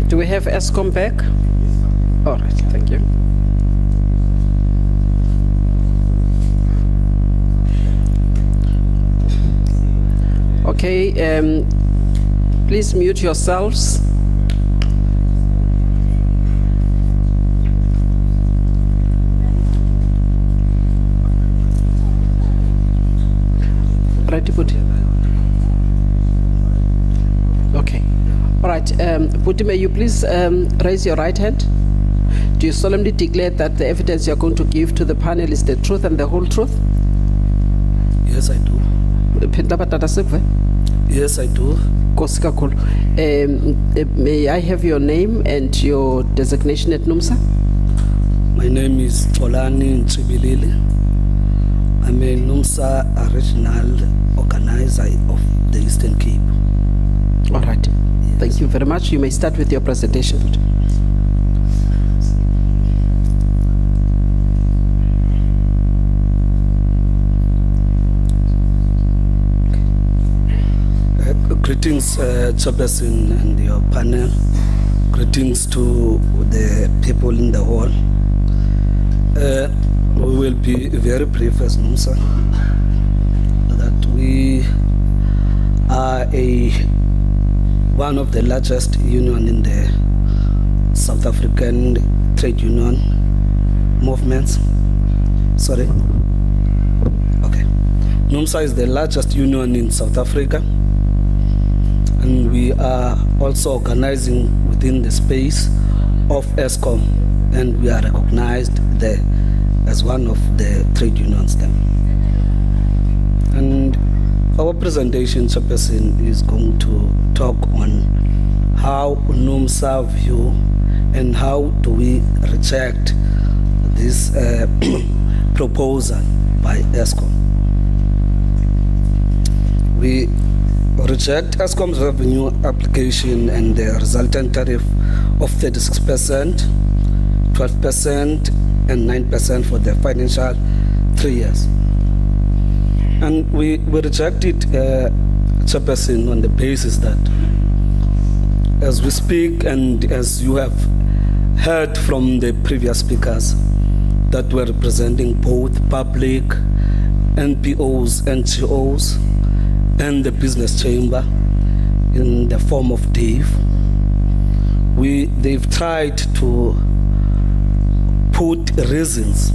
Do we have ESCOM back? All right, thank you. Okay, please mute yourselves. Right to put. Okay. All right, Puti, may you please raise your right hand? Do you solemnly declare that the evidence you're going to give to the panel is the truth and the whole truth? Yes, I do. Yes, I do. May I have your name and your designation at NUMSA? My name is Tolani Nchibilili. I'm a NUMSA regional organizer of the Eastern Cape. All right. Yes. Thank you very much. You may start with your presentation. Greetings, Chairperson and your panel. Greetings to the people in the hall. We will be very brief as NUMSA, that we are one of the largest union in the South African trade union movements. Sorry. Okay. NUMSA is the largest union in South Africa, and we are also organizing within the space of ESCOM, and we are recognized there as one of the trade unions there. And our presentation, Chairperson, is going to talk on how NUMSA view and how do we reject this proposal by ESCOM. We reject ESCOM's revenue application and the resultant tariff of 36%, 12%, and 9% for the financial 3 years. And we reject it, Chairperson, on the basis that as we speak and as you have heard from the previous speakers that were representing both public, NPOs, NGOs, and the business chamber in the form of Dave, they've tried to put reasons,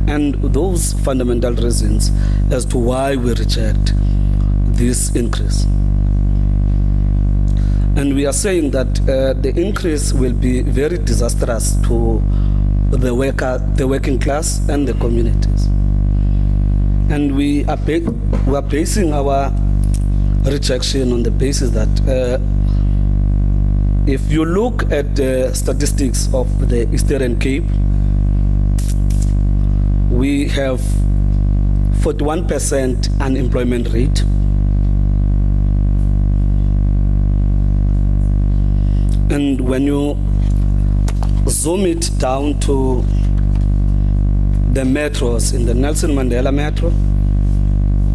and those fundamental reasons as to why we reject this increase. And we are saying that the increase will be very disastrous to the working class and the communities. And we are basing our rejection on the basis that if you look at the statistics of the Eastern Cape, we have 41% unemployment rate. And when you zoom it down to the metros, in the Nelson Mandela Metro,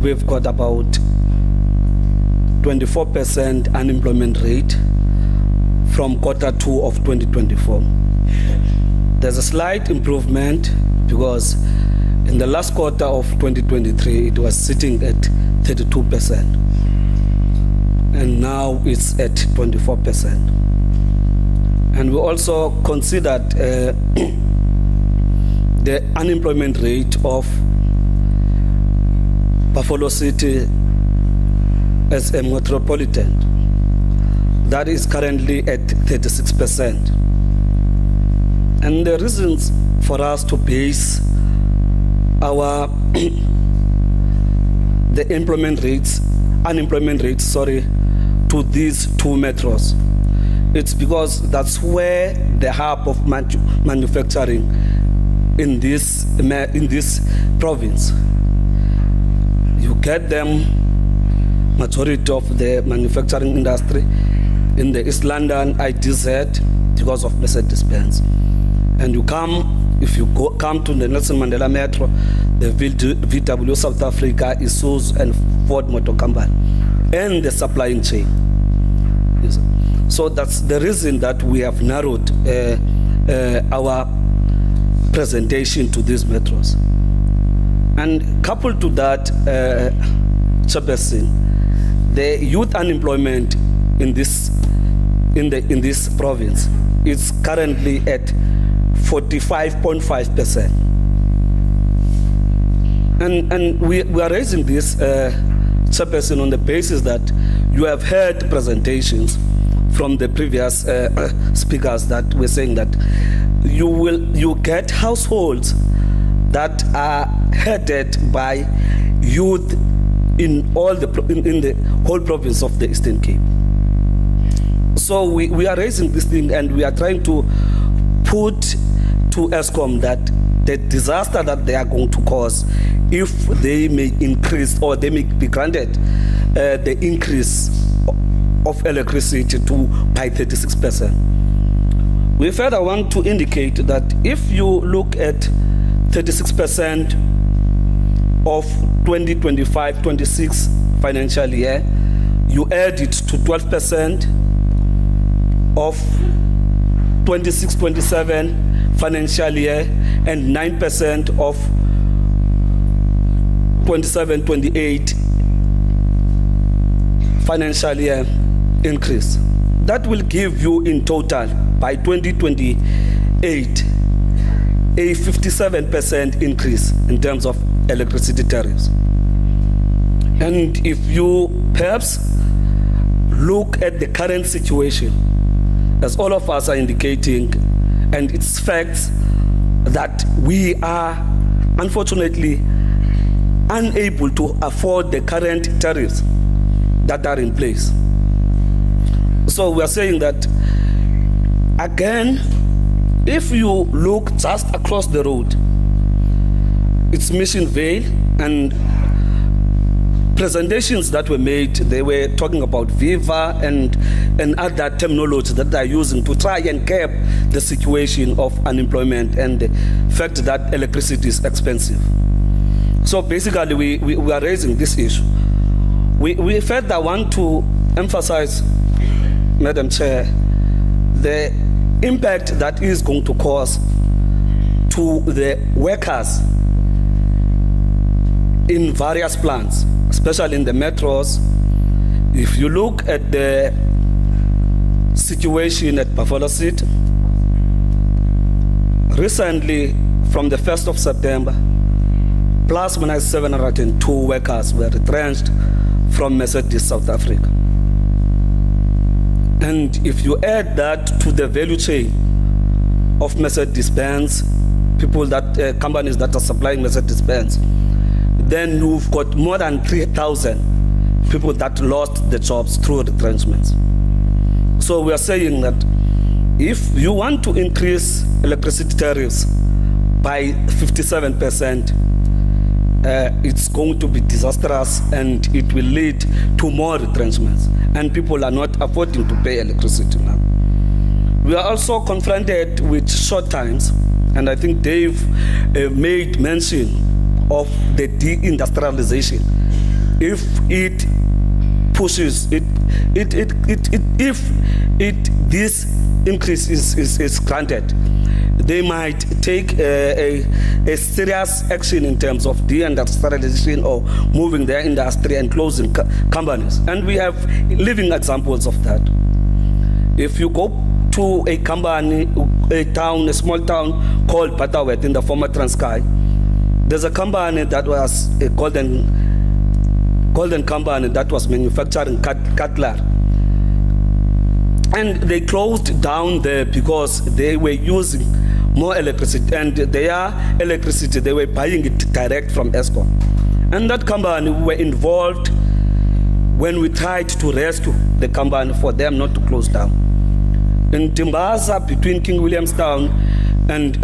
we've got about 24% unemployment rate from Q2 of 2024. There's a slight improvement because in the last quarter of 2023, it was sitting at 32%. And now it's at 24%. And we also considered the unemployment rate of Buffalo City as a metropolitan. That is currently at 36%. And the reasons for us to base our the unemployment rates, to these two metros, it's because that's where the hub of manufacturing in this province. You get them, majority of the manufacturing industry in the East London ITZ because of Mercedes-Benz. And you come, if you come to the Nelson Mandela Metro, the VW South Africa, Isuzu and Ford Motor Company, and the supplying chain. Yes. So that's the reason that we have narrowed our presentation to these metros. And coupled to that, Chairperson, the youth unemployment in this province is currently at 45.5%. And we are raising this, Chairperson, on the basis that you have heard presentations from the previous speakers that were saying that you get households that are headed by youth in the whole province of the Eastern Cape. So we are raising this thing, and we are trying to put to ESCOM that the disaster that they are going to cause, if they may increase or they may be granted the increase of electricity by 36%. We further want to indicate that if you look at 36% of 2025-26 financial year, you add it to 12% of 26-27 financial year and 9% of 27-28 financial year increase. That will give you in total by 2028 a 57% increase in terms of electricity tariffs. And if you perhaps look at the current situation, as all of us are indicating, and it's facts that we are unfortunately unable to afford the current tariffs that are in place. So we are saying that, again, if you look just across the road, it's Mission Vale, and presentations that were made, they were talking about Viva and other terminology that they are using to try and cap the situation of unemployment and the fact that electricity is expensive. So basically we are raising this issue. We further want to emphasize, Madam Chair, the impact that is going to cause to the workers in various plants, especially in the metros. If you look at the situation at Buffalo City, recently from the 1st of September, plus 702 workers were retrenched from Mercedes South Africa. And if you add that to the value chain of Mercedes-Benz, companies that are supplying Mercedes-Benz, then you've got more than 3,000 people that lost their jobs through retrenchments. So we are saying that if you want to increase electricity tariffs by 57%, it's going to be disastrous, and it will lead to more retrenchments, and people are not affording to pay electricity now. We are also confronted with short times, and I think Dave made mention of the deindustrialization. If it pushes it, this increase is granted, they might take a serious action in terms of deindustrialization or moving their industry and closing companies. And we have living examples of that. If you go to a company, a small town called Butterworth in the former Transkei, there's a company that was a golden company that was manufacturing cutlery. And they closed down there because they were using more electricity, and their electricity, they were buying it direct from ESCOM. And that company were involved when we tried to rescue the company for them not to close down. In Timbaza, between King Williamstown and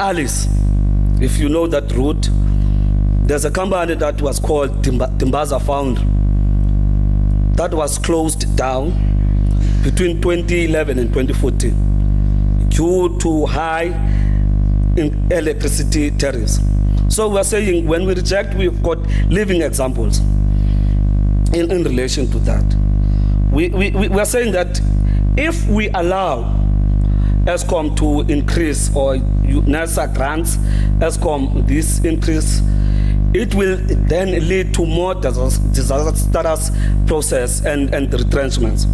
Alice, if you know that route, there's a company that was called Timbaza Foundry that was closed down between 2011 and 2014 due to high electricity tariffs. So we're saying when we reject, we've got living examples in relation to that. we are saying that if we allow ESCOM to increase or NASA grants ESCOM this increase, it will then lead to more disastrous process and retrenchments.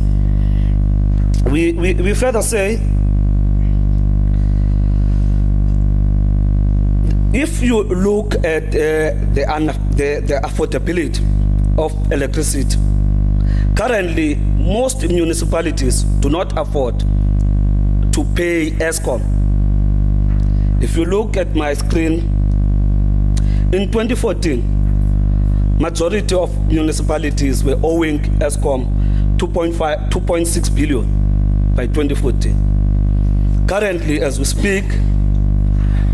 We further say, if you look at the affordability of electricity, currently most municipalities do not afford to pay ESCOM. If you look at my screen, in 2014, majority of municipalities were owing ESCOM 2.6 billion by 2014. Currently, as we speak,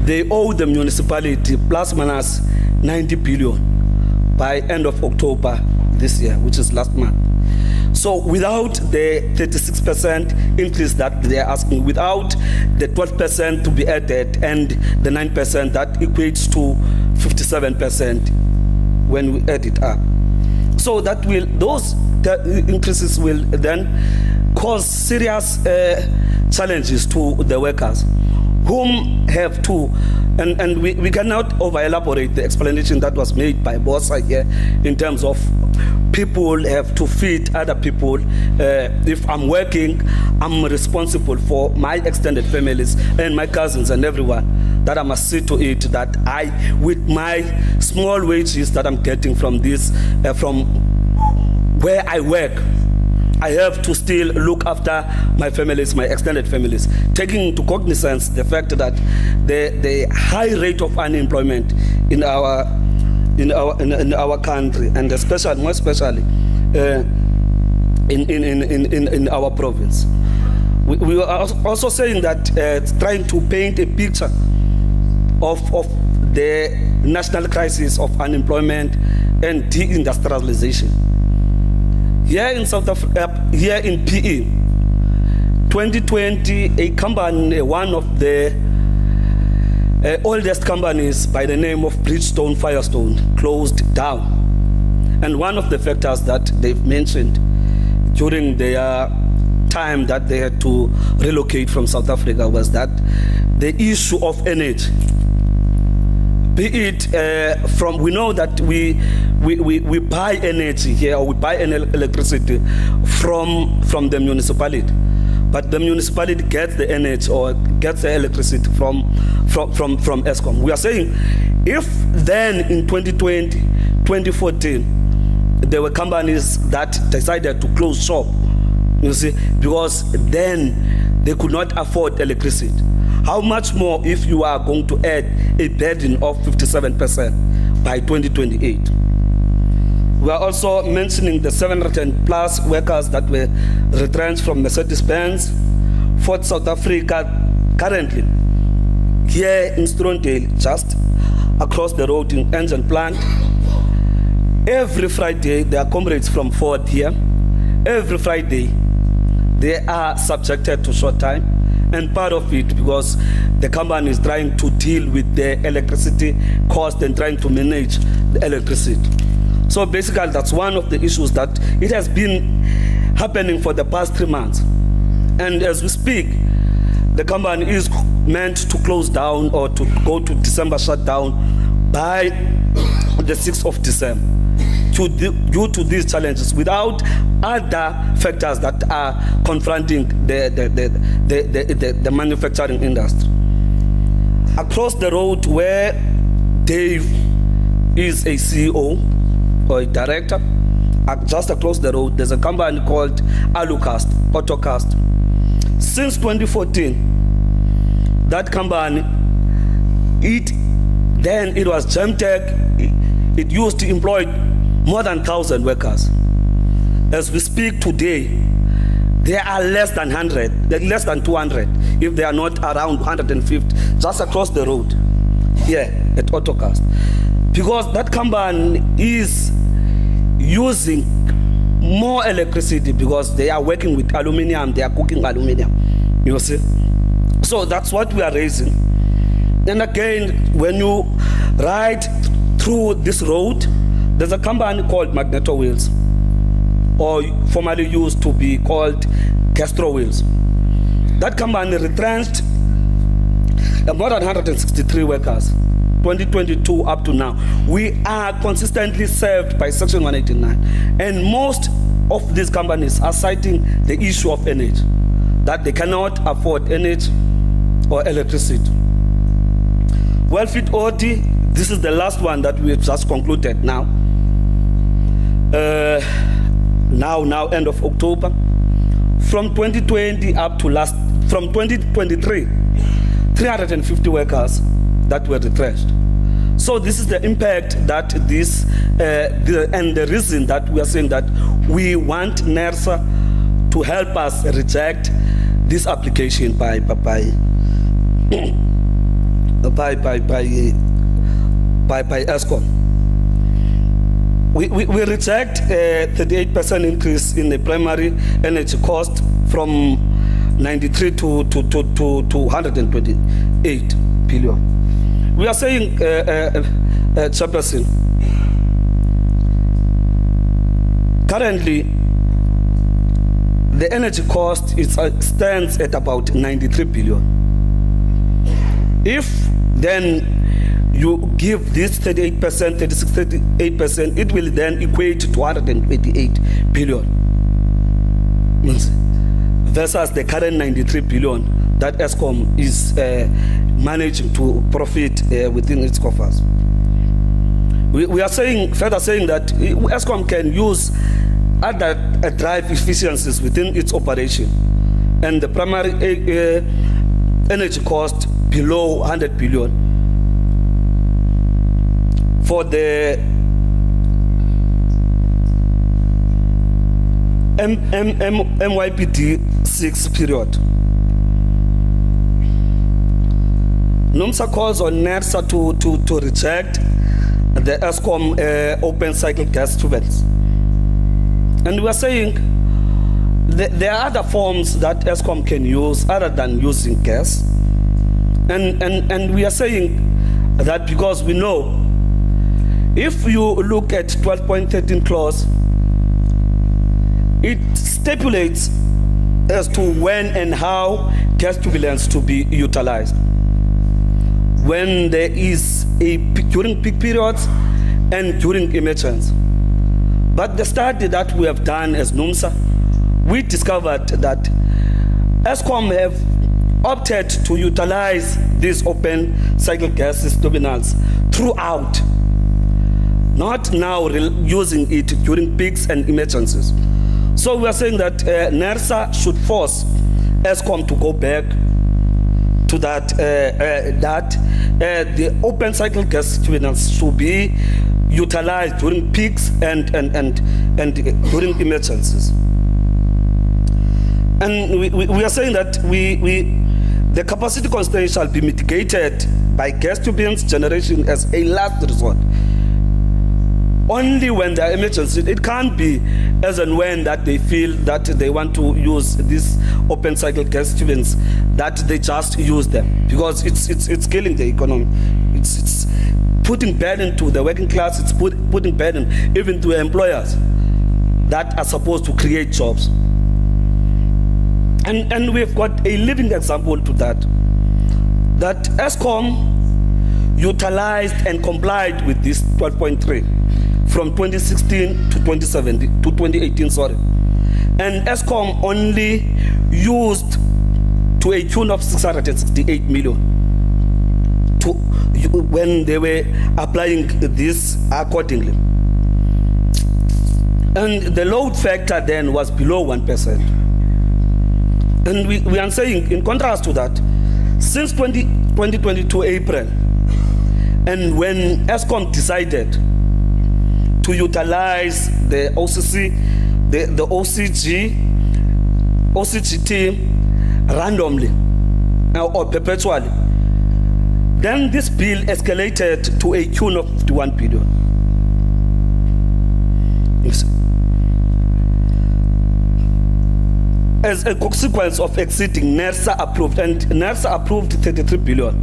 they owe the municipality plus minus 90 billion by end of October this year, which is last month. So without the 36% increase that they are asking, without the 12% to be added and the 9% that equates to 57% when we add it up. So that will, those increases will then cause serious challenges to the workers, whom have to, and we cannot over elaborate the explanation that was made by Bosa here in terms of people have to feed other people. If I'm working, I'm responsible for my extended families and my cousins and everyone, that I must see to it that I, with my small wages that I'm getting from this, from where I work, I have to still look after my families, my extended families, taking into cognizance the fact that the high rate of unemployment in our country, and especially, more especially, in our province. We are also saying that it's trying to paint a picture of the national crisis of unemployment and deindustrialization. Here in South Africa, here in PE, 2020, a company, one of the oldest companies by the name of Bridgestone Firestone, closed down. And one of the factors that they've mentioned during their time that they had to relocate from South Africa was that the issue of energy. Be it from, we know that we buy energy here, or we buy electricity from the municipality, but the municipality gets the energy or gets the electricity from ESCOM. We are saying, if then in 2020, 2014, there were companies that decided to close shop, you see, because then they could not afford electricity. How much more if you are going to add a burden of 57% by 2028? We are also mentioning the 700 plus workers that were retrenched from Mercedes-Benz, Ford South Africa, currently here in Strondale, just across the road in engine plant. Every Friday, there are comrades from Ford here. Every Friday, they are subjected to short time. And part of it because the company is trying to deal with the electricity cost and trying to manage the electricity. So basically, that's one of the issues that it has been happening for the past 3 months. And as we speak, the company is meant to close down or to go to December shutdown by the 6th of December. Due to these challenges, without other factors that are confronting the manufacturing industry. Across the road where Dave is a CEO or a director, just across the road, there's a company called Alucast, Autocast. Since 2014, that company, it was Gemtech, it used to employ more than 1,000 workers. As we speak today, there are less than 100, less than 200, if they are not around 150, just across the road here at Autocast. Because that company is using more electricity because they are working with aluminum, they are cooking aluminum, you see. So that's what we are raising. And again, when you ride through this road, there's a company called Magneto Wheels. or formerly used to be called Castro Wheels. That company retrenched more than 163 workers, 2022 up to now. We are consistently served by Section 189, and most of these companies are citing the issue of energy, that they cannot afford energy or electricity. Welfit OT, this is the last one that we have just concluded now. Now end of October. From 2020 up to from 2023, 350 workers that were retrenched. So this is the impact that this, and the reason that we are saying that we want NERSA to help us reject this application by ESCOM. We reject 38% increase in the primary energy cost from 93 to 128 billion. We are saying, Chairperson, currently the energy cost stands at about 93 billion. If then you give this 38%, 36, 38%, it will then equate to 128 billion. Versus the current 93 billion that ESCOM is managing to profit within its coffers. We are further saying that ESCOM can use other drive efficiencies within its operation, and the primary energy cost below 100 billion for the MYPD6 period. NUMSA calls on NERSA to reject the ESCOM open cycle gas turbines. And we are saying there are other forms that ESCOM can use other than using gas. And we are saying that because we know if you look at 12.13 clause, it stipulates as to when and how gas turbines to be utilized. When there is during peak periods and during emergency. But the study that we have done as NUMSA, we discovered that ESCOM have opted to utilize these open cycle gas terminals throughout, not now using it during peaks and emergencies. So we are saying that NERSA should force ESCOM to go back to that, the open cycle gas terminals should be utilized during peaks and during emergencies. And we are saying that the capacity constraint shall be mitigated by gas turbines generation as a last resort. Only when there are emergencies. It can't be as and when that they feel that they want to use these open cycle gas turbines, that they just use them, because it's killing the economy. It's putting burden to the working class. It's putting burden even to employers that are supposed to create jobs. And we've got a living example to that ESCOM utilized and complied with this 12.3 from 2016 to 2018, sorry. And ESCOM only used to a tune of 668 million when they were applying this accordingly. And the load factor then was below 1%. And we are saying, in contrast to that, since 2022 April, and when ESCOM decided to utilize the OCC, the OCGT randomly or perpetually, then this bill escalated to a tune of 51 billion. As a consequence of exceeding NERSA approved, and NERSA approved 33 billion,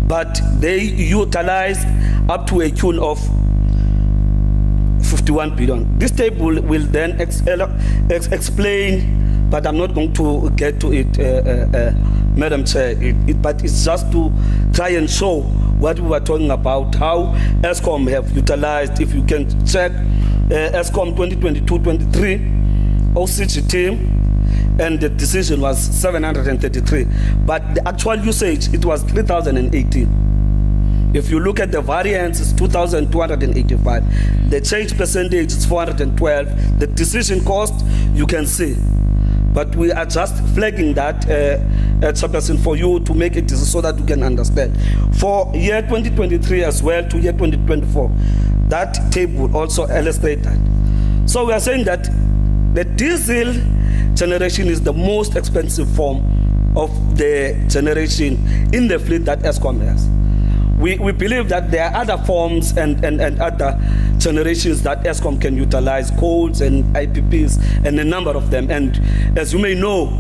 but they utilized up to a tune of 51 billion. This table will then explain, but I'm not going to get to it, Madam Chair, but it's just to try and show what we were talking about, how ESCOM have utilized. If you can check ESCOM 2022-23 OCGT, and the decision was 733, but the actual usage, it was 3,018. If you look at the variance, it's 2,285. The change percentage is 412. The decision cost, you can see. But we are just flagging that, Chairperson, for you to make it so that you can understand. For year 2023 as well to year 2024, that table also illustrated. So we are saying that the diesel generation is the most expensive form of the generation in the fleet that ESCOM has. We believe that there are other forms and other generations that ESCOM can utilize, coals and IPPs, and a number of them. And as you may know,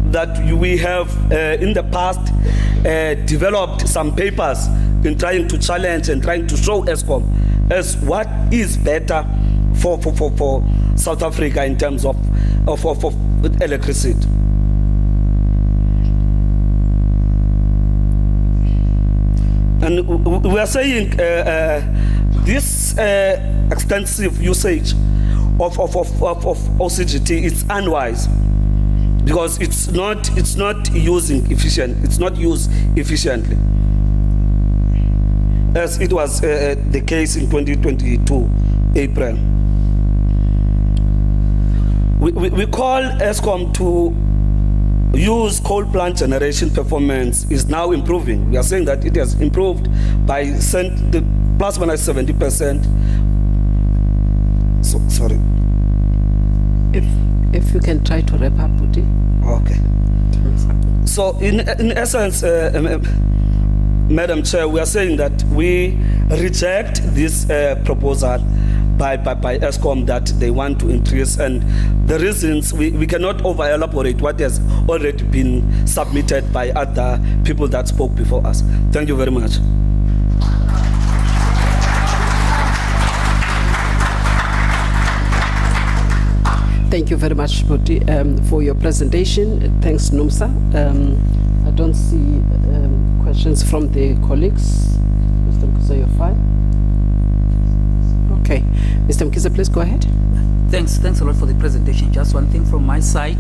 that we have in the past developed some papers in trying to challenge and trying to show ESCOM as what is better for South Africa in terms of electricity. And we are saying this extensive usage of OCGT is unwise, because it's not used efficiently, as it was the case in 2022 April. We call ESCOM to use coal plant generation performance is now improving. We are saying that it has improved by the plus minus 70%. So, sorry. If you can try to wrap up, Puti. Okay. So in essence, Madam Chair, we are saying that we reject this proposal by ESCOM that they want to increase, and the reasons we cannot over elaborate what has already been submitted by other people that spoke before us. Thank you very much. Thank you very much, Puti, for your presentation. Thanks, NUMSA. I don't see questions from the colleagues. Mr. Mkhize, you're fine. Okay, Mr. Mkhize, please go ahead. Thanks a lot for the presentation. Just one thing from my side,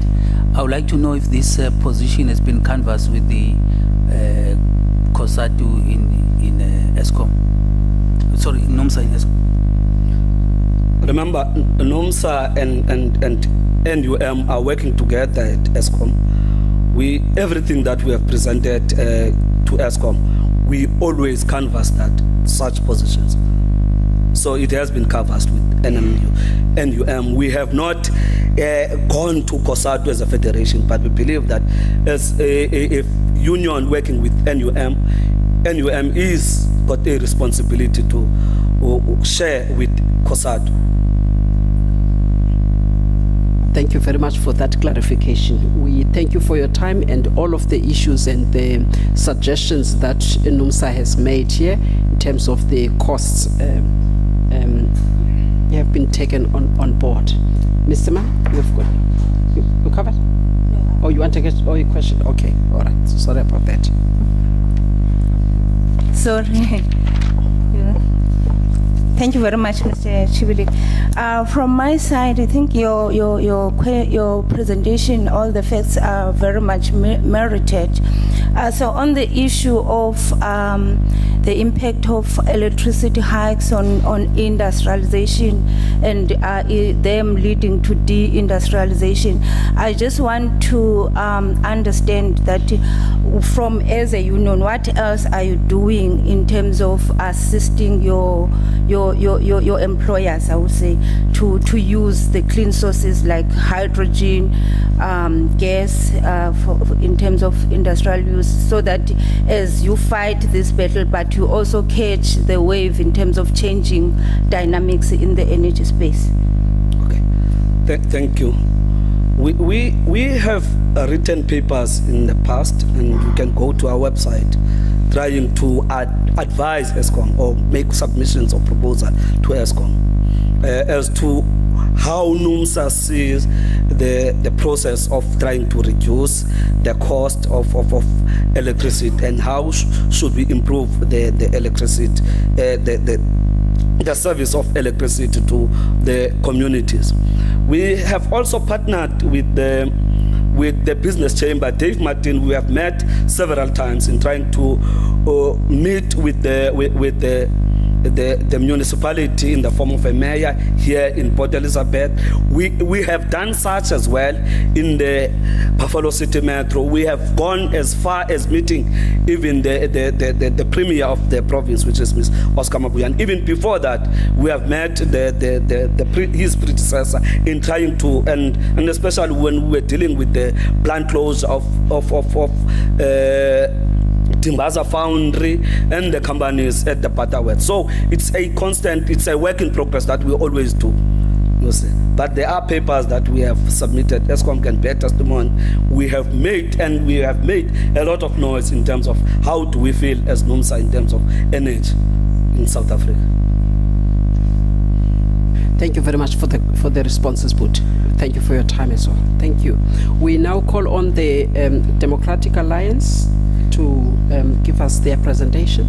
I would like to know if this position has been canvassed with the COSATU in ESCOM. Sorry, NUMSA in ESCOM. Remember, NUMSA and NUM are working together at ESCOM. Everything that we have presented to ESCOM, we always canvass such positions. So it has been canvassed with NUM. We have not gone to COSATU as a federation, but we believe that as a union working with NUM is got a responsibility to share with COSATU. Thank you very much for that clarification. We thank you for your time and all of the issues and the suggestions that NUMSA has made here in terms of the costs have been taken on board. Mr. Ma, you've got, you covered? No. Oh, you want to get your question? Okay, all right. Sorry about that. Sorry. Thank you very much, Mr. Chibili. From my side, I think your presentation, all the facts are very much merited. So on the issue of the impact of electricity hikes on industrialization and them leading to deindustrialization, I just want to understand that from as a union, what else are you doing in terms of assisting your employers, I would say, to use the clean sources like hydrogen, gas, in terms of industrial use, so that as you fight this battle, but you also catch the wave in terms of changing dynamics in the energy space. Okay, thank you. We have written papers in the past, and you can go to our website trying to advise ESCOM or make submissions or proposal to ESCOM. as to how NUMSA sees the process of trying to reduce the cost of electricity, and how should we improve the electricity, the service of electricity to the communities. We have also partnered with the business chamber. Dave Martin, we have met several times in trying to meet with the municipality in the form of a mayor here in Port Elizabeth. We have done such as well in the Buffalo City Metro. We have gone as far as meeting even the premier of the province, which is Ms. Oscar Mabuya. And even before that, we have met his predecessor in trying to, and especially when we were dealing with the plant closure of Timbaza Foundry and the companies at the Butterworth. So it's a constant, it's a work in progress that we always do. You see. But there are papers that we have submitted. ESCOM can bear testimony. We have made a lot of noise in terms of how do we feel as NUMSA in terms of energy in South Africa. Thank you very much for the responses, Boot. Thank you for your time as well. Thank you. We now call on the Democratic Alliance to give us their presentation.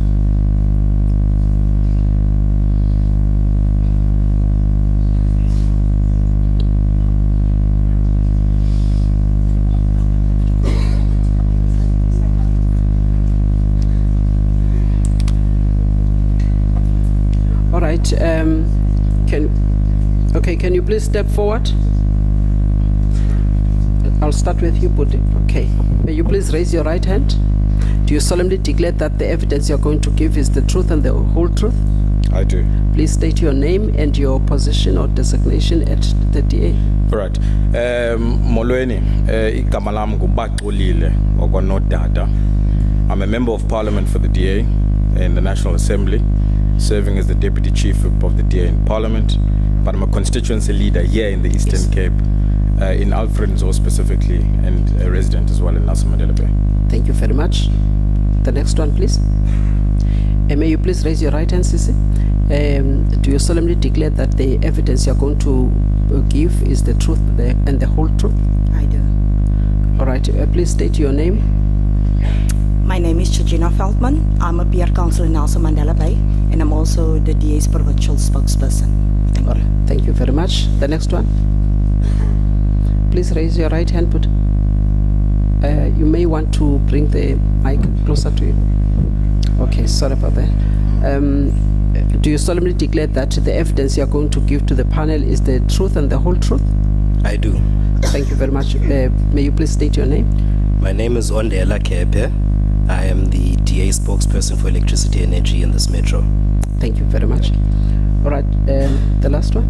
All right. Can you please step forward? I'll start with you, Budi. Okay. May you please raise your right hand? Do you solemnly declare that the evidence you're going to give is the truth and the whole truth? I do. Please state your name and your position or designation at the DA. Right. Molweni, igama lam nguBaxolile wakwaNodada. I'm a member of Parliament for the DA in the National Assembly, serving as the Deputy Chief of the DA in Parliament, but I'm a constituency leader here in the Eastern Cape, in Alfred Nzo specifically, and a resident as well in Nelson Mandela Bay. Thank you very much. The next one, please. And may you please raise your right hand, Sisi? Do you solemnly declare that the evidence you're going to give is the truth and the whole truth? I do. All right. Please state your name. My name is Georgina Feldman. I'm a peer councillor in Nelson Mandela Bay, and I'm also the DA's provincial spokesperson. Thank All you. right. Thank you very much. The next one. Please raise your right hand, but you may want to bring the mic closer to you. Okay, sorry about that. Do you solemnly declare that the evidence you are going to give to the panel is the truth and the whole truth? I do. Thank you very much. May you please state your name? My name is Ondela Kepe. I am the DA spokesperson for electricity energy in this metro. Thank you very much. All right, the last one.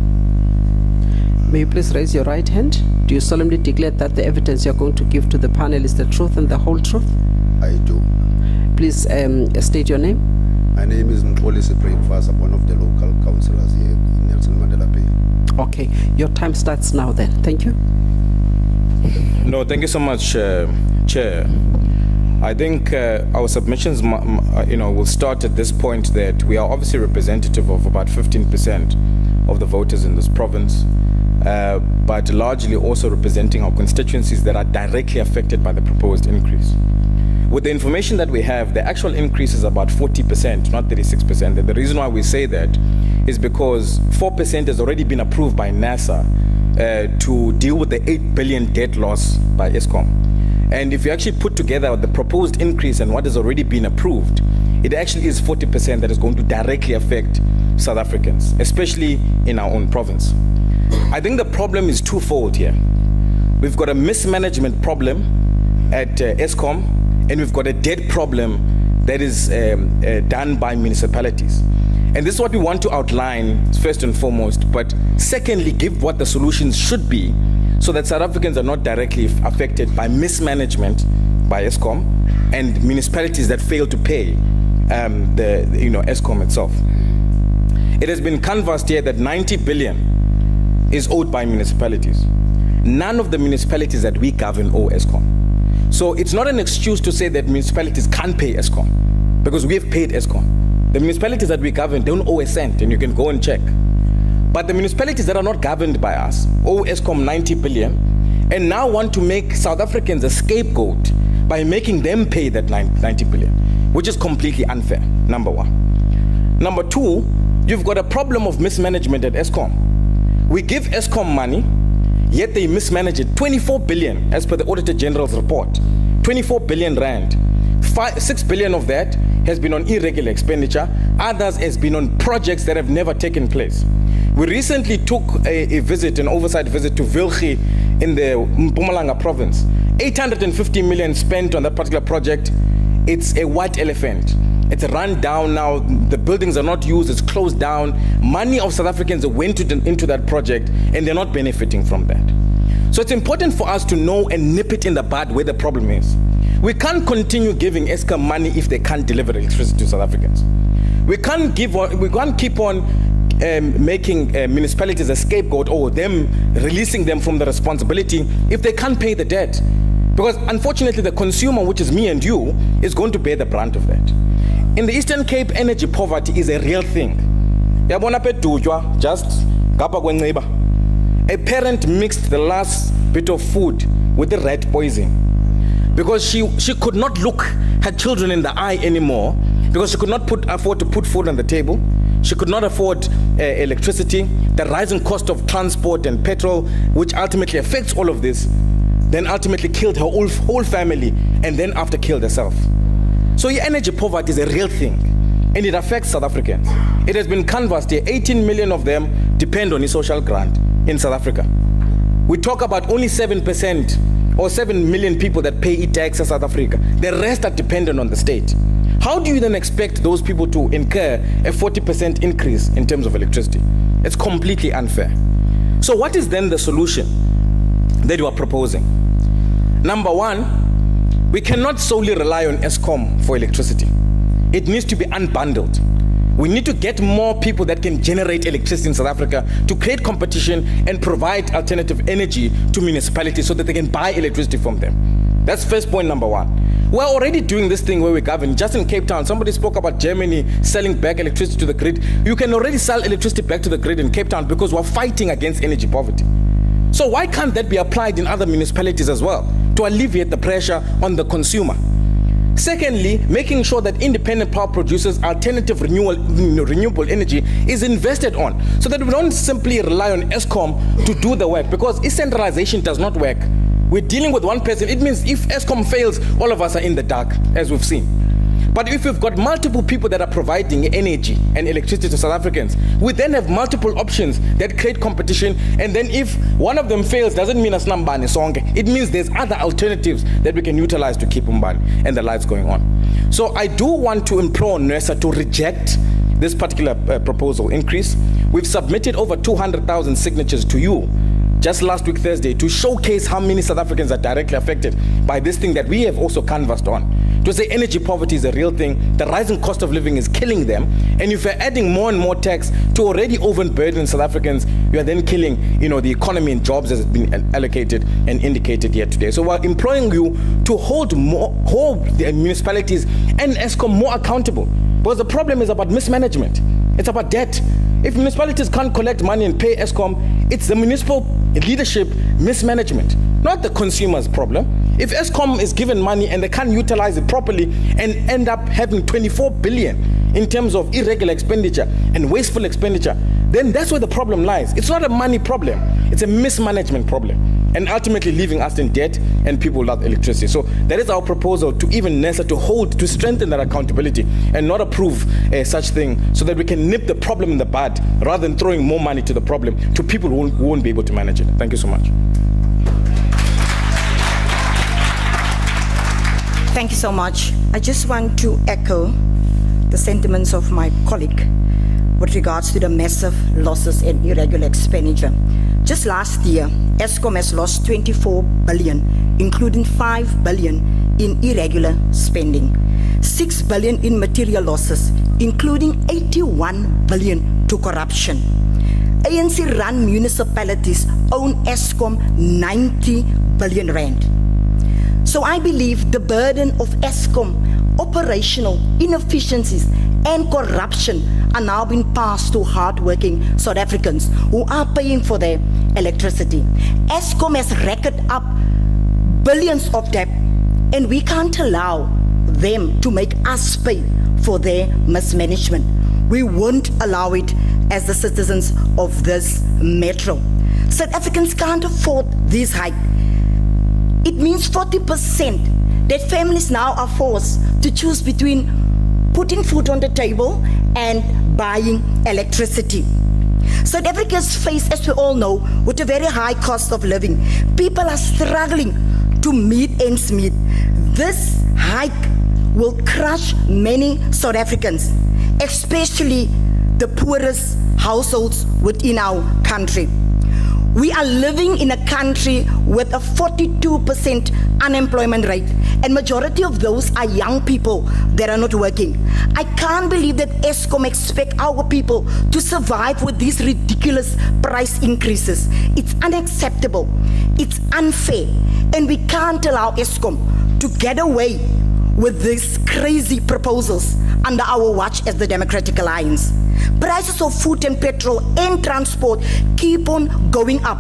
May you please raise your right hand? Do you solemnly declare that the evidence you're going to give to the panel is the truth and the whole truth? I do. Please state your name. My name is Mxolisi Breakfast. I'm one of the local councillors here in Nelson Mandela Bay. Okay, your time starts now then. Thank you. No, thank you so much, Chair. I think our submissions, will start at this point that we are obviously representative of about 15% of the voters in this province, but largely also representing our constituencies that are directly affected by the proposed increase. With the information that we have, the actual increase is about 40%, not 36%. And the reason why we say that is because 4% has already been approved by NASA to deal with the 8 billion debt loss by ESCOM. And if you actually put together the proposed increase and what has already been approved, it actually is 40% that is going to directly affect South Africans, especially in our own province. I think the problem is twofold here. We've got a mismanagement problem at ESCOM, and we've got a debt problem that is done by municipalities. And this is what we want to outline first and foremost, but secondly, give what the solutions should be so that South Africans are not directly affected by mismanagement by ESCOM and municipalities that fail to pay ESCOM itself. It has been canvassed here that 90 billion is owed by municipalities. None of the municipalities that we govern owe ESCOM. So it's not an excuse to say that municipalities can't pay ESCOM, because we have paid ESCOM. The municipalities that we govern don't owe a cent, and you can go and check. But the municipalities that are not governed by us owe ESCOM 90 billion and now want to make South Africans a scapegoat by making them pay that 90 billion, which is completely unfair, number one. Number two, you've got a problem of mismanagement at ESCOM. We give ESCOM money, yet they mismanage it. 24 billion, as per the Auditor General's report. 24 billion rand. 6 billion of that has been on irregular expenditure. Others has been on projects that have never taken place. We recently took a visit, an oversight visit to Vilgi in the Mpumalanga province. 850 million spent on that particular project. It's a white elephant. It's run down now. The buildings are not used. It's closed down. Money of South Africans went into that project, and they're not benefiting from that. So it's important for us to know and nip it in the bud where the problem is. We can't continue giving ESCOM money if they can't deliver electricity to South Africans. We can't keep on making municipalities a scapegoat or them releasing them from the responsibility if they can't pay the debt. Because unfortunately the consumer, which is me and you, is going to bear the brunt of that. In the Eastern Cape, energy poverty is a real thing. Just a parent mixed the last bit of food with the rat poison because she could not look her children in the eye anymore because she could not afford to put food on the table. She could not afford electricity, the rising cost of transport and petrol, which ultimately affects all of this, then ultimately killed her whole family and then after killed herself. So energy poverty is a real thing and it affects South Africans. It has been canvassed here. 18 million of them depend on a social grant in South Africa. We talk about only 7% or 7 million people that pay e-tax in South Africa. The rest are dependent on the state. How do you then expect those people to incur a 40% increase in terms of electricity? It's completely unfair. So what is then the solution that you are proposing? Number one, we cannot solely rely on ESCOM for electricity. It needs to be unbundled. We need to get more people that can generate electricity in South Africa to create competition and provide alternative energy to municipalities so that they can buy electricity from them. That's first point number one. We're already doing this thing where we govern. Just in Cape Town, somebody spoke about Germany selling back electricity to the grid. You can already sell electricity back to the grid in Cape Town because we're fighting against energy poverty. So why can't that be applied in other municipalities as well to alleviate the pressure on the consumer? Secondly, making sure that independent power producers' alternative renewable energy is invested on so that we don't simply rely on ESCOM to do the work, because decentralization does not work. We're dealing with one person. It means if ESCOM fails, all of us are in the dark, as we've seen. But if we've got multiple people that are providing energy and electricity to South Africans, we then have multiple options that create competition. And then if one of them fails, doesn't mean Asnambani song. It means there's other alternatives that we can utilize to keep Umbani and the lights going on. So I do want to implore NERSA to reject this particular proposal increase. We've submitted over 200,000 signatures to you just last week, Thursday, to showcase how many South Africans are directly affected by this thing that we have also canvassed on. To say energy poverty is a real thing, the rising cost of living is killing them, and if you're adding more and more tax to already overburdened South Africans, you are then killing, the economy and jobs as it's been allocated and indicated here today. So we're imploring you to hold the municipalities and ESCOM more accountable, because the problem is about mismanagement. It's about debt. If municipalities can't collect money and pay ESCOM, it's the municipal leadership mismanagement, not the consumer's problem. If ESCOM is given money and they can't utilize it properly and end up having 24 billion in terms of irregular expenditure and wasteful expenditure, then that's where the problem lies. It's not a money problem, it's a mismanagement problem, and ultimately leaving us in debt and people without electricity. So that is our proposal to even NERSA to strengthen that accountability and not approve such thing, so that we can nip the problem in the bud rather than throwing more money to the problem to people who won't be able to manage it. Thank you so much. Thank you so much. I just want to echo the sentiments of my colleague with regards to the massive losses in irregular expenditure. Just last year, ESCOM has lost 24 billion, including 5 billion in irregular spending, 6 billion in material losses, including 81 billion to corruption. ANC-run municipalities own ESCOM 90 billion rand. So I believe the burden of ESCOM operational inefficiencies and corruption are now being passed to hard-working South Africans who are paying for their electricity. Eskom has racked up billions of debt, and we can't allow them to make us pay for their mismanagement. We won't allow it as the citizens of this metro. South Africans can't afford this hike. It means 40% that families now are forced to choose between putting food on the table and buying electricity. South Africa is faced, as we all know, with a very high cost of living. People are struggling to meet ends meet. This hike will crush many South Africans, especially the poorest households within our country. We are living in a country with a 42% unemployment rate, and majority of those are young people that are not working. I can't believe that Eskom expect our people to survive with these ridiculous price increases. It's unacceptable, it's unfair, and we can't allow Eskom to get away with these crazy proposals under our watch as the Democratic Alliance. Prices of food and petrol and transport keep on going up.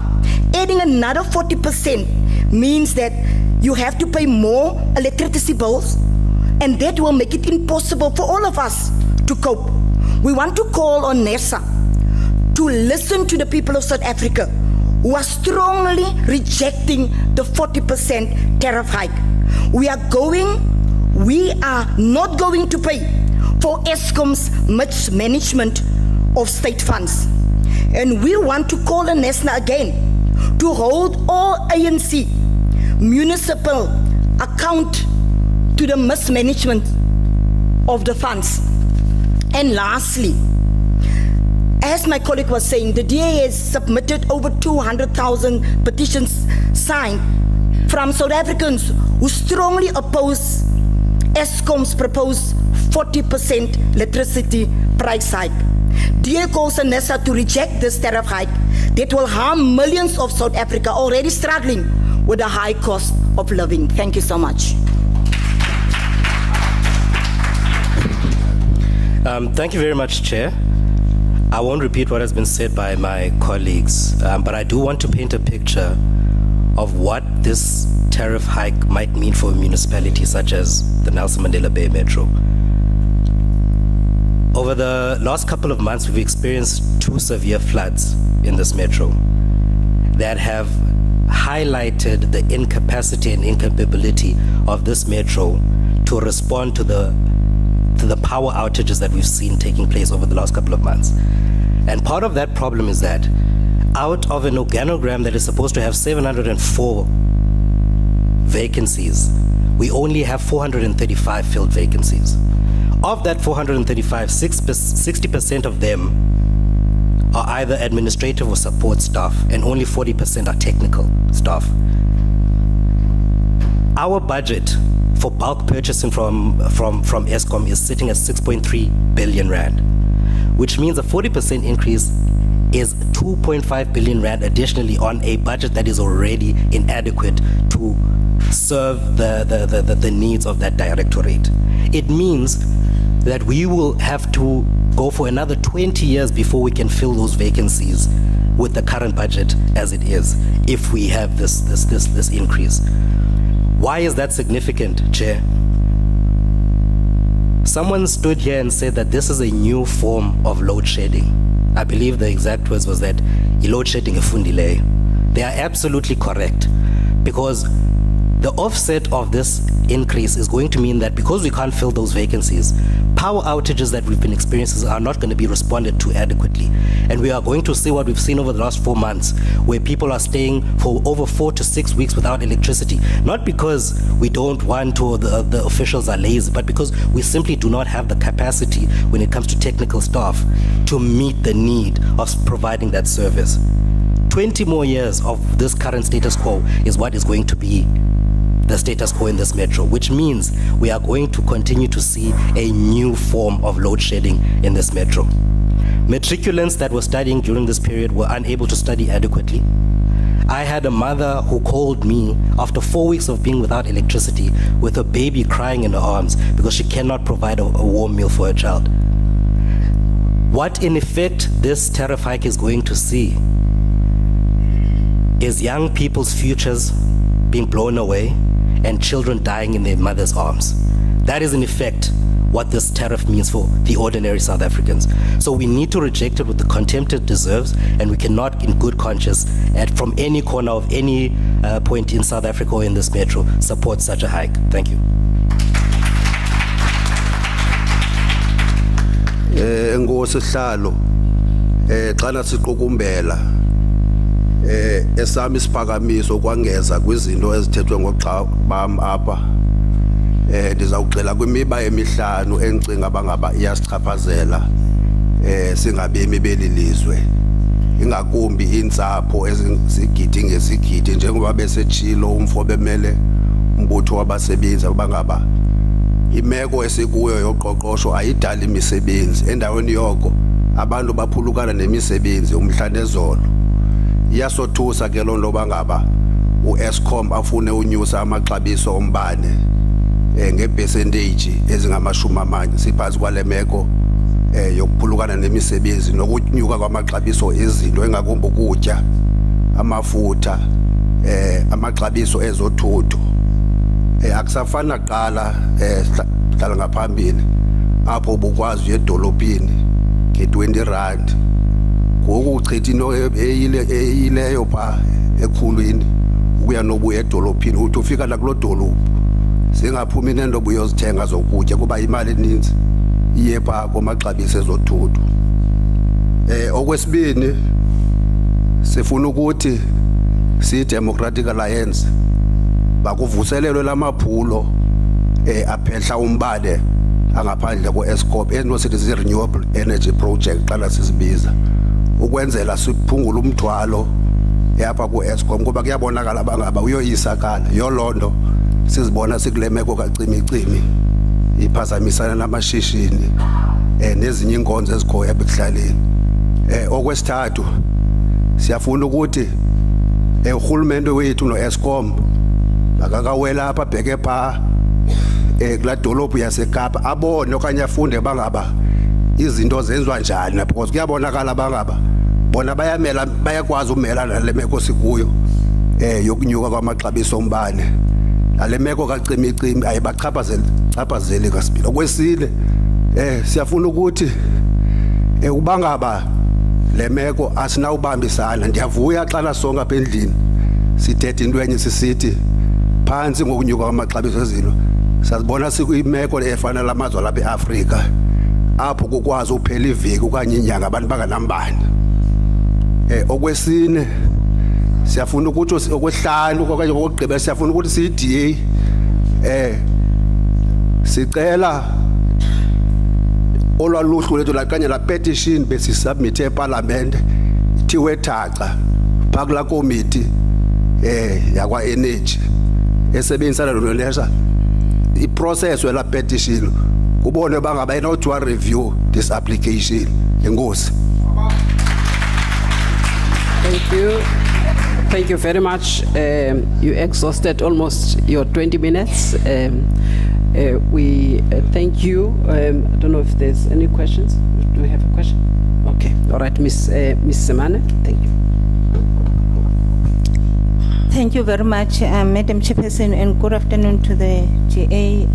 Adding another 40% means that you have to pay more electricity bills, and that will make it impossible for all of us to cope. We want to call on NERSA to listen to the people of South Africa who are strongly rejecting the 40% tariff hike. We are not going to pay for Eskom's mismanagement of state funds. And we want to call on NESNA again to hold all ANC municipal account to the mismanagement of the funds. And lastly, as my colleague was saying, the DA has submitted over 200,000 petitions signed from South Africans who strongly oppose Eskom's proposed 40% electricity price hike. DA calls on NESA to reject this tariff hike that will harm millions of South Africa already struggling with a high cost of living. Thank you so much. Thank you very much, Chair. I won't repeat what has been said by my colleagues, but I do want to paint a picture of what this tariff hike might mean for a municipality such as the Nelson Mandela Bay Metro. Over the last couple of months, we've experienced 2 severe floods in this metro that have highlighted the incapacity and incapability of this metro to respond to the power outages that we've seen taking place over the last couple of months. And part of that problem is that out of an organogram that is supposed to have 704 vacancies, we only have 435 filled vacancies. Of that 435, 60% of them are either administrative or support staff, and only 40% are technical staff. Our budget for bulk purchasing from Eskom is sitting at 6.3 billion rand, which means a 40% increase is 2.5 billion rand additionally on a budget that is already inadequate to serve the needs of that directorate. It means that we will have to go for another 20 years before we can fill those vacancies with the current budget as it is, if we have this increase. Why is that significant, Chair? Someone stood here and said that this is a new form of load shedding. I believe the exact words was that load shedding efundile. They are absolutely correct, because the offset of this increase is going to mean that because we can't fill those vacancies, power outages that we've been experiencing are not going to be responded to adequately. And we are going to see what we've seen over the last 4 months, where people are staying for over 4 to 6 weeks without electricity. Not because we don't want or the officials are lazy, but because we simply do not have the capacity when it comes to technical staff to meet the need of providing that service. 20 more years of this current status quo is what is going to be the status quo in this metro, which means we are going to continue to see a new form of load shedding in this metro. Matriculants that were studying during this period were unable to study adequately. I had a mother who called me after 4 weeks of being without electricity with a baby crying in her arms because she cannot provide a warm meal for her child. What in effect this tariff hike is going to see is young people's futures being blown away and children dying in their mother's arms. That is in effect what this tariff means for the ordinary South Africans. So we need to reject it with the contempt it deserves, and we cannot in good conscience from any corner of any point in South Africa or in this metro support such a hike. Thank you. Ngosihlalo xana siqukumbela esami isiphakamiso kwangeza kwizinto ezithethwe ngoxa bam apha ndizawuxela kwimiba emihlanu encinga bangaba iyasichaphazela singabemi belilizwe ingakumbi intsapho ezigidi ngezigidi njengoba besetshilo umfo bemele umbutho wabasebenzi bangaba imeko esikuyo yoqoqosho ayidali imisebenzi endaweni yoko abantu baphulukana nemisebenzi umhla nezolo iyasothusa ke loo nto bangaba uEskom afune unyusa amaxabiso ombane ngepercentage ezingama-40 siphansi kwale meko yokuphulukana nemisebenzi nokunyuka kwamaxabiso ezinto engakumbi ukutya amafutha amaxabiso ezothutho akusafani naqala hlala ngaphambili apho bukwazi edolophini nge-20 rand ngoku uchitha into eyileyo pha ekhulwini ukuya nobuya edolophini uthi ufika nakuloo dolophu singaphumi nento buyozithenga zokutya kuba imali eninzi iye pha kumaxabiso ezothutho. Okwesibini sifuna ukuthi siyi-Democratic Alliance bakuvuselelwe lamaphulo aphehla umbane angaphandle ko-Eskom ento sithi zi-renewable energy project xana sisibiza ukwenzela siphungule umthwalo yapha ku-Eskom kuba kuyabonakala bangaba uyoyisakala yoloo nto sizibona sikule meko kacimicimi iphazamisana namashishini nezinye inkonzo ezikhoyo ekuhlaleni. Okwesithathu siyafuna ukuthi urhulumente wethu no-Eskom akakawela apha bheke pha kula dolophu yaseKapa abone okanye afunde bangaba izinto zenziwa njani because kuyabonakala bangaba bona bayakwazi umelana nale meko sikuyo yokunyuka kwamaxabiso ombane nale meko kacimicimi ayibachaphazeli kasibili. Okwesine siyafuna ukuthi ubangaba le meko asinawubambisana. Ndiyavuya xana sonke apha endlini sithetha into enye sisithi phansi ngokunyuka kwamaxabiso ezinto sazibona sikuyimeko efana lamazwe lapha eAfrika apho kukwazi uphela iveki okanye inyanga abantu banganambani. Okwesine siyafuna ukuthi okwehlanu okanye okugqibela siyafuna ukuthi siyi-DA sicela olwaluhlu lethu lakanye la petition besisubmithe eParliament ithiwe thaca phaa kulaa komiti yakwa-energy esebenzisana noNESA iprocess wela petition kubone bangaba inothiwa review this application. Enkosi. Thank you. Thank you very much. You exhausted almost your 20 minutes. We thank you. I don't know if there's any questions. Do we have a question? Okay. All right, Miss Semane. Thank you. Thank you very much, Madam Chairperson, and good afternoon to the GA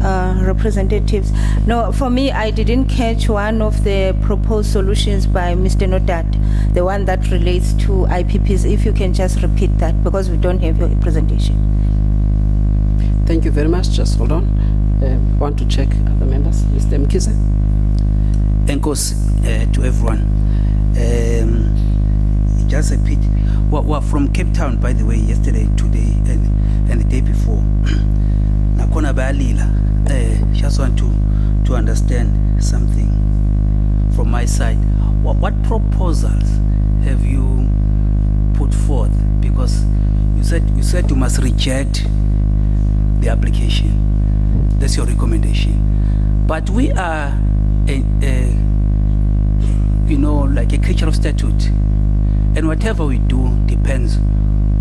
representatives. No, for me, I didn't catch one of the proposed solutions by Mr. Nodat, the one that relates to IPPs. If you can just repeat that, because we don't have your presentation. Thank you very much. Just hold on. I want to check other members. Mr. Mkhize. Enkos to everyone. Just a pity. We're from Cape Town, by the way, yesterday, today, and the day before. Nakona Balila. Just want to understand something from my side. What proposals have you put forth? Because you said you must reject the application. That's your recommendation. But we are like a creature of statute. And whatever we do depends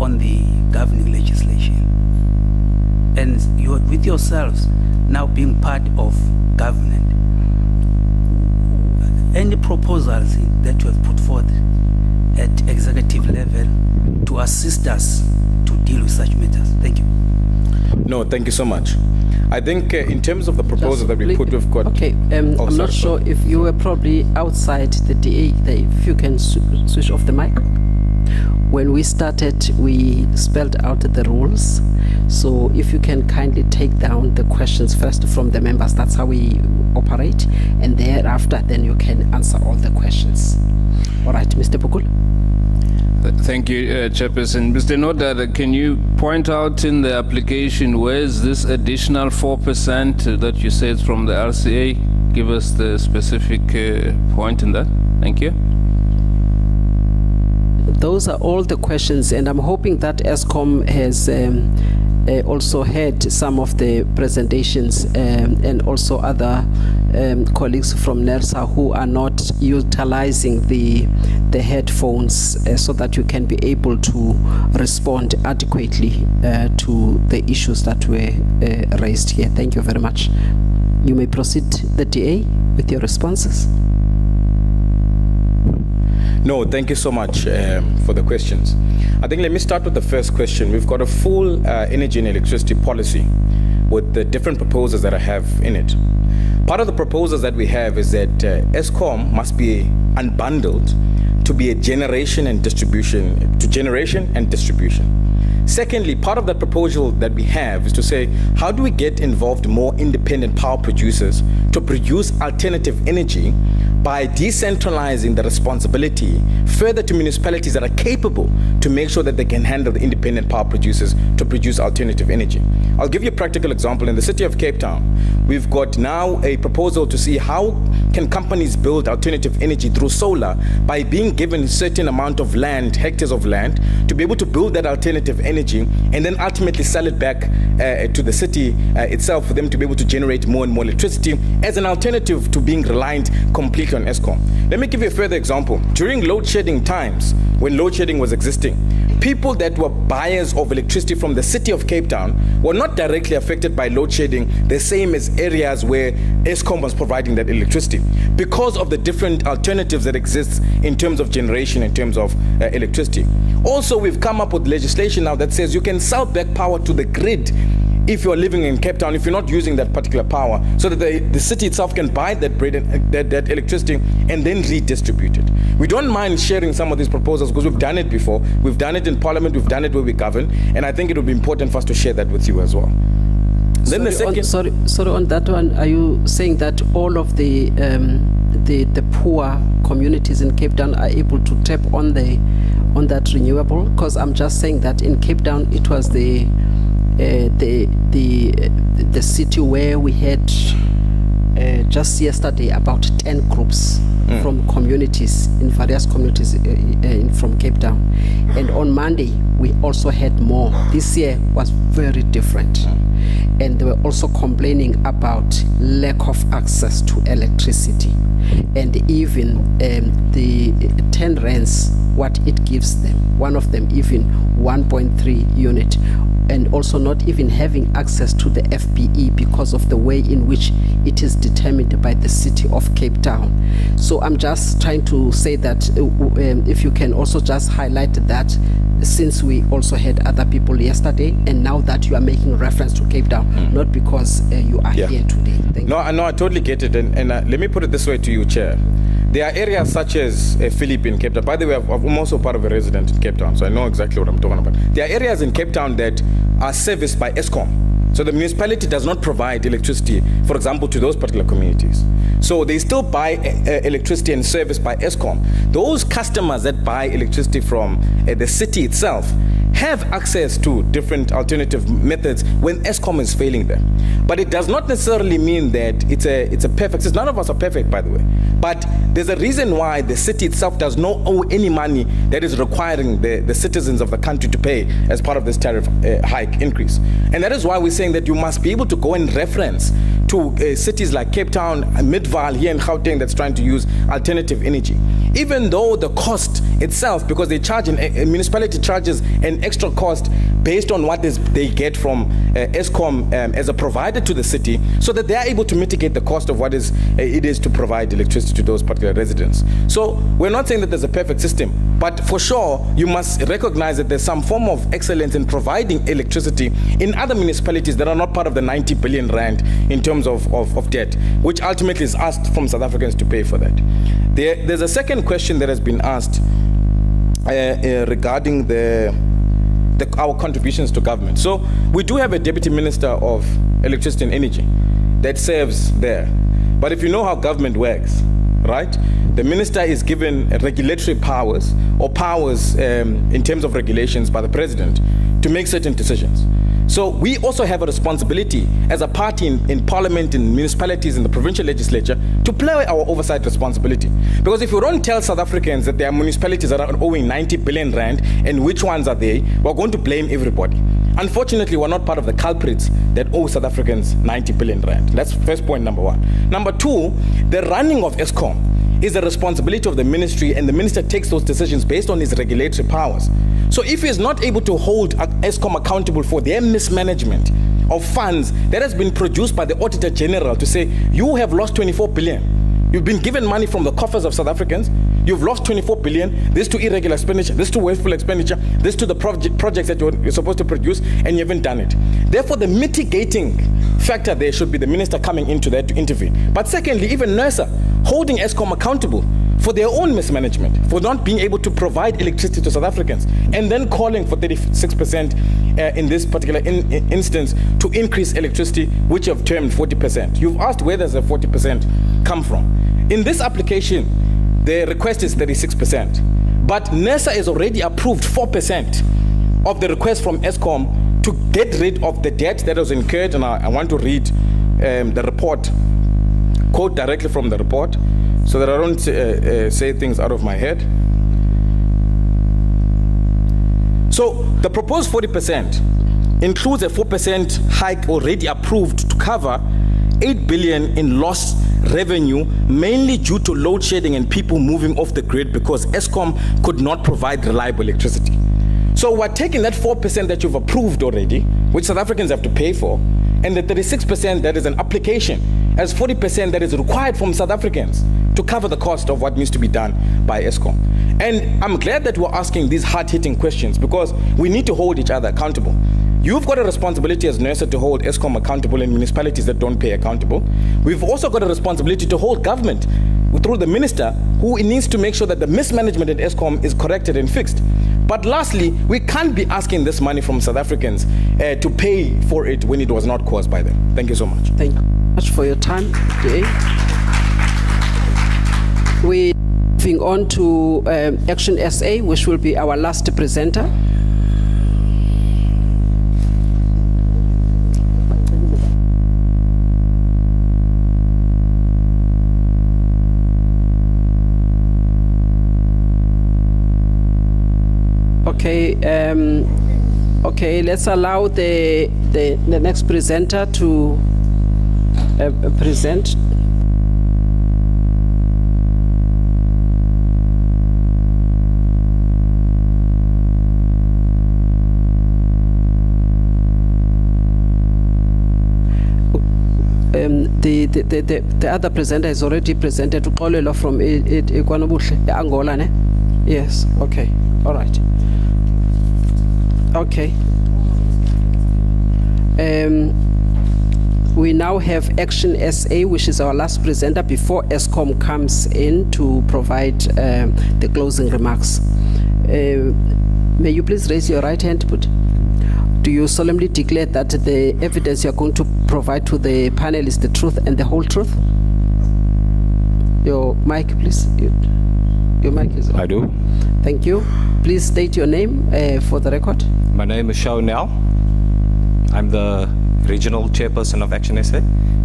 on the governing legislation. And you, with yourselves now being part of government, any proposals that you have put forth at executive level to assist us to deal with such matters? Thank you. No, thank you so much. I think in terms of the proposal that we put, we've got... Okay, I'm sorry, not sure if you were probably outside the DA there, if you can switch off the mic. When we started, we spelled out the rules. So if you can kindly take down the questions first from the members, that's how we operate. And thereafter, then you can answer all the questions. All right, Mr. Bukul. Thank you, Chairperson. Mr. Nodada, can you point out in the application where is this additional 4% that you said from the RCA? Give us the specific point in that. Thank you. Those are all the questions, and I'm hoping that ESCOM has also heard some of the presentations and also other colleagues from NERSA who are not utilizing the headphones so that you can be able to respond adequately to the issues that were raised here. Thank you very much. You may proceed, the DA, with your responses. No, thank you so much for the questions. I think let me start with the first question. We've got a full energy and electricity policy with the different proposals that I have in it. Part of the proposals that we have is that ESCOM must be unbundled to be a generation and distribution. Secondly, part of that proposal that we have is to say, how do we get involved more independent power producers to produce alternative energy by decentralizing the responsibility further to municipalities that are capable to make sure that they can handle the independent power producers to produce alternative energy. I'll give you a practical example. In the city of Cape Town, we've got now a proposal to see how can companies build alternative energy through solar by being given a certain amount of land, hectares of land, to be able to build that alternative energy and then ultimately sell it back to the city itself for them to be able to generate more and more electricity as an alternative to being reliant completely on ESCOM. Let me give you a further example. During load shedding times, when load shedding was existing, people that were buyers of electricity from the city of Cape Town were not directly affected by load shedding the same as areas where ESCOM was providing that electricity because of the different alternatives that exist in terms of generation, in terms of electricity. Also, we've come up with legislation now that says you can sell back power to the grid if you're living in Cape Town, if you're not using that particular power, so that the city itself can buy that that electricity and then redistribute it. We don't mind sharing some of these proposals because we've done it before. We've done it in Parliament, we've done it where we govern, and I think it would be important for us to share that with you as well. Then the second... Sorry, on that one, are you saying that all of the poor communities in Cape Town are able to tap on that renewable? Because I'm just saying that in Cape Town, it was the city where we had just yesterday about 10 groups from communities, in various communities from Cape Town. And on Monday, we also had more. This year was very different. And they were also complaining about lack of access to electricity. And even the 10 rands, what it gives them, one of them even 1.3 unit, and also not even having access to the FPE because of the way in which it is determined by the city of Cape Town. So I'm just trying to say that if you can also just highlight that, since we also had other people yesterday, and now that you are making reference to Cape Town, not because you are here today. Thank you. No, I totally get it. And let me put it this way to you, Chair. There are areas such as Philip in Cape Town. By the way, I'm also part of a resident in Cape Town, so I know exactly what I'm talking about. There are areas in Cape Town that are serviced by ESCOM. So the municipality does not provide electricity, for example, to those particular communities. So they still buy electricity and service by ESCOM. Those customers that buy electricity from the city itself have access to different alternative methods when ESCOM is failing them. But it does not necessarily mean that it's a perfect system. None of us are perfect, by the way. But there's a reason why the city itself does not owe any money that is requiring the citizens of the country to pay as part of this tariff hike increase. And that is why we're saying that you must be able to go and reference to cities like Cape Town, Midvaal here in Gauteng that's trying to use alternative energy. Even though the cost itself, because they charge, a municipality charges an extra cost based on what they get from ESCOM as a provider to the city, so that they are able to mitigate the cost of what it is to provide electricity to those particular residents. So we're not saying that there's a perfect system, but for sure you must recognize that there's some form of excellence in providing electricity in other municipalities that are not part of the 90 billion rand in terms of debt, which ultimately is asked from South Africans to pay for that. There's a second question that has been asked regarding our contributions to government. So we do have a Deputy Minister of Electricity and Energy that serves there. But if you know how government works, right, the minister is given regulatory powers or powers in terms of regulations by the president to make certain decisions. So we also have a responsibility as a party in parliament, in municipalities, in the provincial legislature to play our oversight responsibility. Because if we don't tell South Africans that there are municipalities that are owing 90 billion rand and which ones are they, we're going to blame everybody. Unfortunately, we're not part of the culprits that owe South Africans 90 billion rand. That's first point number one. Number two, the running of ESCOM is the responsibility of the ministry, and the minister takes those decisions based on his regulatory powers. So if he is not able to hold ESCOM accountable for their mismanagement of funds that has been produced by the Auditor General to say, you have lost 24 billion. You've been given money from the coffers of South Africans. You've lost 24 billion. This to irregular expenditure, this to wasteful expenditure, this to the projects that you're supposed to produce, and you haven't done it. Therefore, the mitigating factor there should be the minister coming into that to intervene. But secondly, even NERSA holding ESCOM accountable for their own mismanagement, for not being able to provide electricity to South Africans, and then calling for 36% in this particular instance to increase electricity, which have termed 40%. You've asked where does the 40% come from. In this application, the request is 36%, but NERSA has already approved 4% of the request from ESCOM to get rid of the debt that was incurred, and I want to read the report, quote directly from the report, so that I don't say things out of my head. So the proposed 40% includes a 4% hike already approved to cover 8 billion in lost revenue, mainly due to load shedding and people moving off the grid because ESCOM could not provide reliable electricity. So we're taking that 4% that you've approved already, which South Africans have to pay for, and the 36% that is an application, as 40% that is required from South Africans to cover the cost of what needs to be done by ESCOM. And I'm glad that we're asking these hard-hitting questions, because we need to hold each other accountable. You've got a responsibility as NERSA to hold ESCOM accountable in municipalities that don't pay accountable. We've also got a responsibility to hold government through the minister, who needs to make sure that the mismanagement at ESCOM is corrected and fixed. But lastly, we can't be asking this money from South Africans to pay for it when it was not caused by them. Thank you so much. Thank you much for your time today. We're moving on to Action SA, which will be our last presenter. Okay, let's allow the next presenter to present. The other presenter is already presented, Uxolelo from Ekwanobuhle, Angola, ne? Yes, okay, all right. Okay. We now have Action SA, which is our last presenter before ESCOM comes in to provide the closing remarks. May you please raise your right hand, but do you solemnly declare that the evidence you're going to provide to the panel is the truth and the whole truth? Your mic, please. Your mic is on. I do. Thank you. Please state your name for the record. My name is Shao Nel. I'm the regional chairperson of Action SA,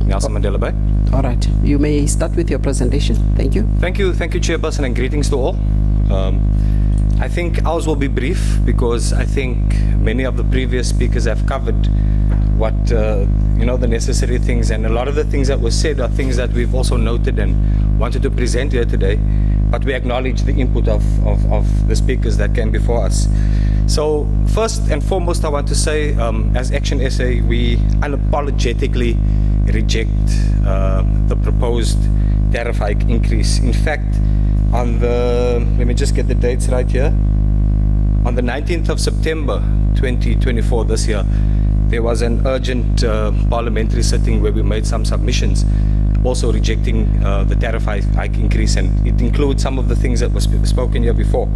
Nelson Mandela Bay. All right. You may start with your presentation. Thank you. Thank you, chairperson, and greetings to all. I think ours will be brief because I think many of the previous speakers have covered what, the necessary things, and a lot of the things that were said are things that we've also noted and wanted to present here today, but we acknowledge the input of the speakers that came before us. So first and foremost, I want to say, as Action SA, we unapologetically reject the proposed tariff hike increase. In fact, on the, let me just get the dates right here, on the 19th of September 2024 this year, there was an urgent parliamentary sitting where we made some submissions also rejecting the tariff hike increase, and it includes some of the things that was spoken here before.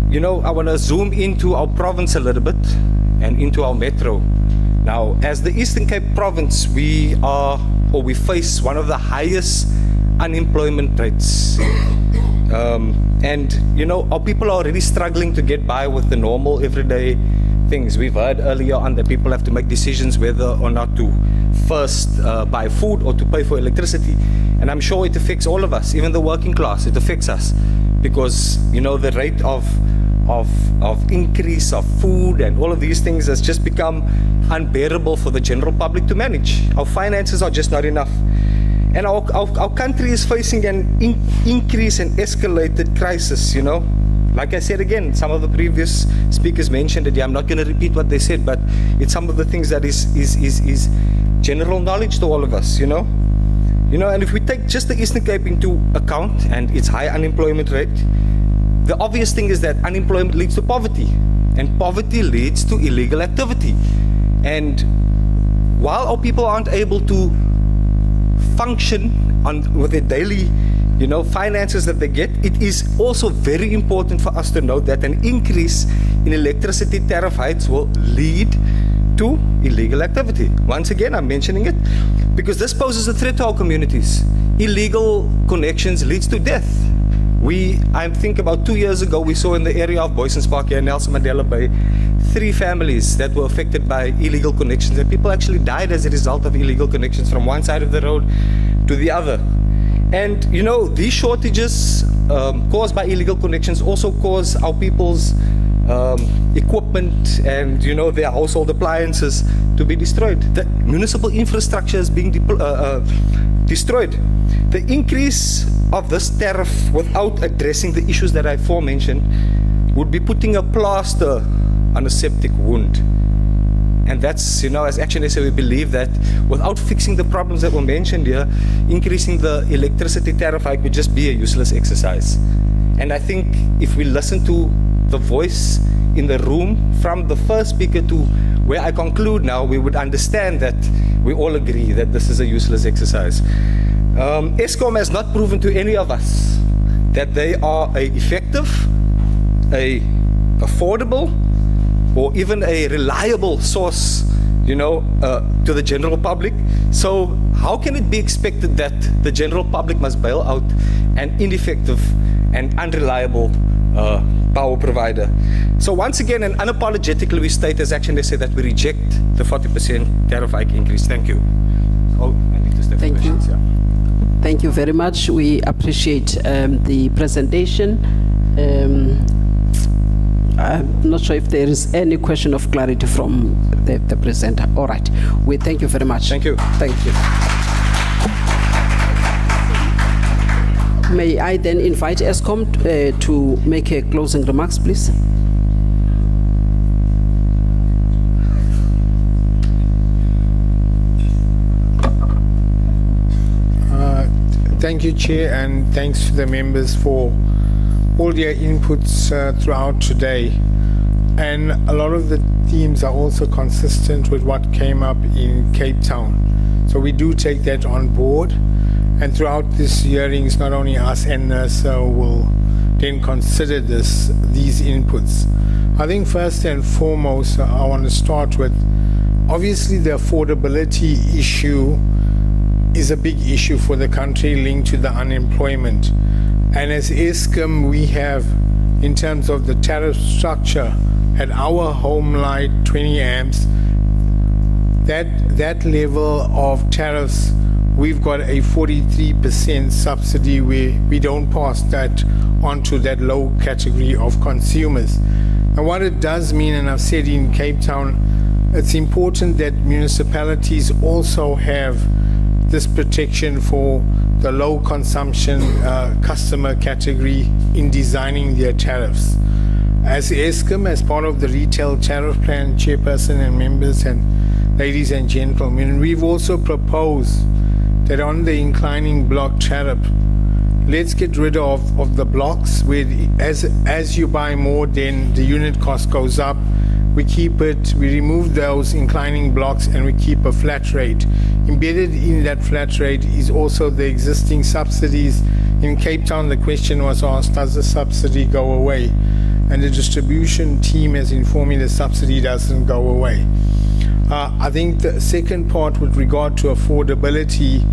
You know, I want to zoom into our province a little bit and into our metro. Now, as the Eastern Cape province, we face one of the highest unemployment rates. And, you know, our people are already struggling to get by with the normal everyday things. We've heard earlier on that people have to make decisions whether or not to first buy food or to pay for electricity. And I'm sure it affects all of us, even the working class. It affects us because, you know, the rate of increase of food and all of these things has just become unbearable for the general public to manage. Our finances are just not enough. And our country is facing an increase and escalated crisis, you know. Like I said again, some of the previous speakers mentioned it. Yeah, I'm not going to repeat what they said, but it's some of the things that is general knowledge to all of us, you know. You know, and if we take just the Eastern Cape into account and its high unemployment rate, the obvious thing is that unemployment leads to poverty, and poverty leads to illegal activity. And while our people aren't able to function with their daily, you know, finances that they get, it is also very important for us to note that an increase in electricity tariff hikes will lead to illegal activity. Once again, I'm mentioning it because this poses a threat to our communities. Illegal connections leads to death. I think about 2 years ago, we saw in the area of Boysons Park here in Nelson Mandela Bay, 3 families that were affected by illegal connections, and people actually died as a result of illegal connections from one side of the road to the other. And you know, these shortages caused by illegal connections also cause our people's equipment and, you know, their household appliances to be destroyed. The municipal infrastructure is being destroyed. The increase of this tariff without addressing the issues that I aforementioned would be putting a plaster on a septic wound. And that's, you know, as Action SA, we believe that without fixing the problems that were mentioned here, increasing the electricity tariff hike would just be a useless exercise. And I think if we listen to the voice in the room from the first speaker to where I conclude now, we would understand that we all agree that this is a useless exercise. Eskom has not proven to any of us that they are a effective, a affordable, or even a reliable source, you know, to the general public. So how can it be expected that the general public must bail out an ineffective and unreliable power provider? So once again, and unapologetically, we state as Action SA that we reject the 40% tariff hike increase. Thank you. Oh, I need to step Thank you. questions, yeah. Thank you very much. We appreciate the presentation. I'm not sure if there is any question of clarity from the presenter. All right. We thank you very much. Thank you. Thank you. May I then invite Eskom to make a closing remarks, please? Thank you, Chair, and thanks to the members for all their inputs throughout today. And a lot of the themes are also consistent with what came up in Cape Town. So we do take that on board. And throughout this hearings, not only us and NERSA will then consider these inputs. I think first and foremost, I want to start with, obviously the affordability issue is a big issue for the country linked to the unemployment. And as Eskom, we have, in terms of the tariff structure, at our home light 20 amps, that level of tariffs, we've got a 43% subsidy where we don't pass that on to that low category of consumers. And what it does mean, and I've said in Cape Town, it's important that municipalities also have this protection for the low consumption customer category in designing their tariffs. As ESCOM, as part of the retail tariff plan, chairperson and members and ladies and gentlemen, we've also proposed that on the inclining block tariff, let's get rid of the blocks where as you buy more, then the unit cost goes up. We keep it, we remove those inclining blocks and we keep a flat rate. Embedded in that flat rate is also the existing subsidies. In Cape Town, the question was asked, does the subsidy go away? And the distribution team has informed me the subsidy doesn't go away. I think the second part with regard to affordability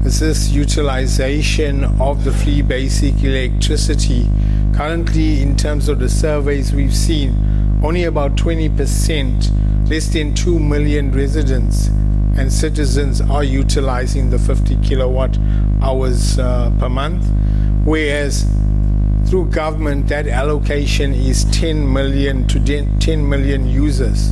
is this utilization of the free basic electricity. Currently, in terms of the surveys we've seen, only about 20%, less than 2 million residents and citizens are utilizing the 50 kilowatt hours per month, whereas through government that allocation is 10 million to 10 million users.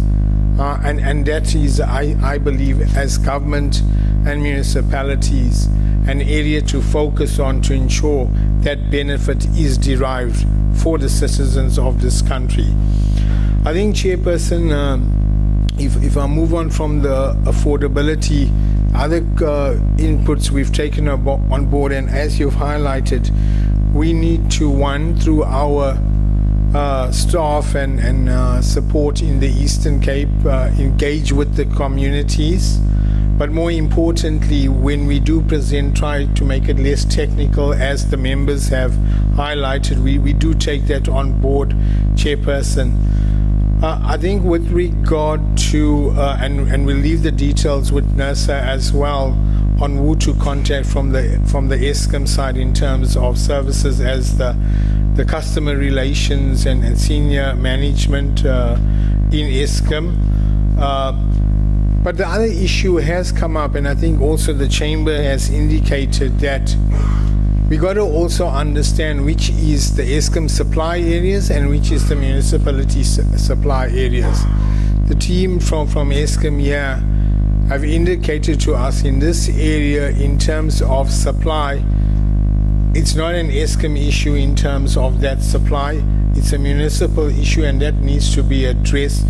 And that is, I believe, as government and municipalities, an area to focus on to ensure that benefit is derived for the citizens of this country. I think, Chairperson, if I move on from the affordability, other inputs we've taken on board, and as you've highlighted, we need to, one, through our staff and support in the Eastern Cape, engage with the communities. But more importantly, when we do present, try to make it less technical, as the members have highlighted. We do take that on board, Chairperson. I think with regard to, and we'll leave the details with NERSA as well, on who to contact from the ESCOM side in terms of services, as the customer relations and senior management in ESCOM. But the other issue has come up, and I think also the Chamber has indicated that we got to also understand which is the ESCOM supply areas and which is the municipality supply areas. The team from ESCOM here have indicated to us in this area, in terms of supply, it's not an ESCOM issue in terms of that supply. It's a municipal issue, and that needs to be addressed.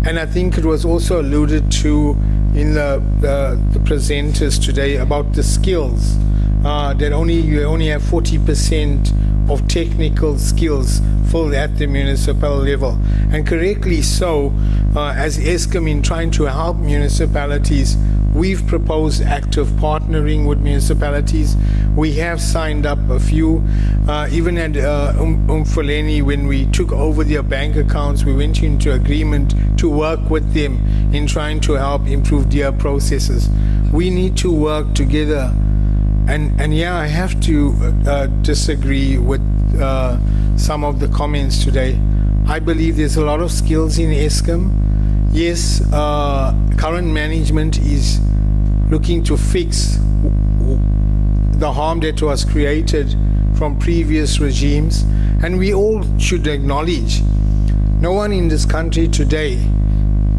And I think it was also alluded to in the presenters today about the skills, that you only have 40% of technical skills filled at the municipal level. And correctly so, as ESCOM, in trying to help municipalities, we've proposed active partnering with municipalities. We have signed up a few, even at Umfuleni, when we took over their bank accounts, we went into agreement to work with them in trying to help improve their processes. We need to work together. And yeah, I have to disagree with some of the comments today. I believe there's a lot of skills in ESCOM. Yes, current management is looking to fix the harm that was created from previous regimes, and we all should acknowledge no one in this country today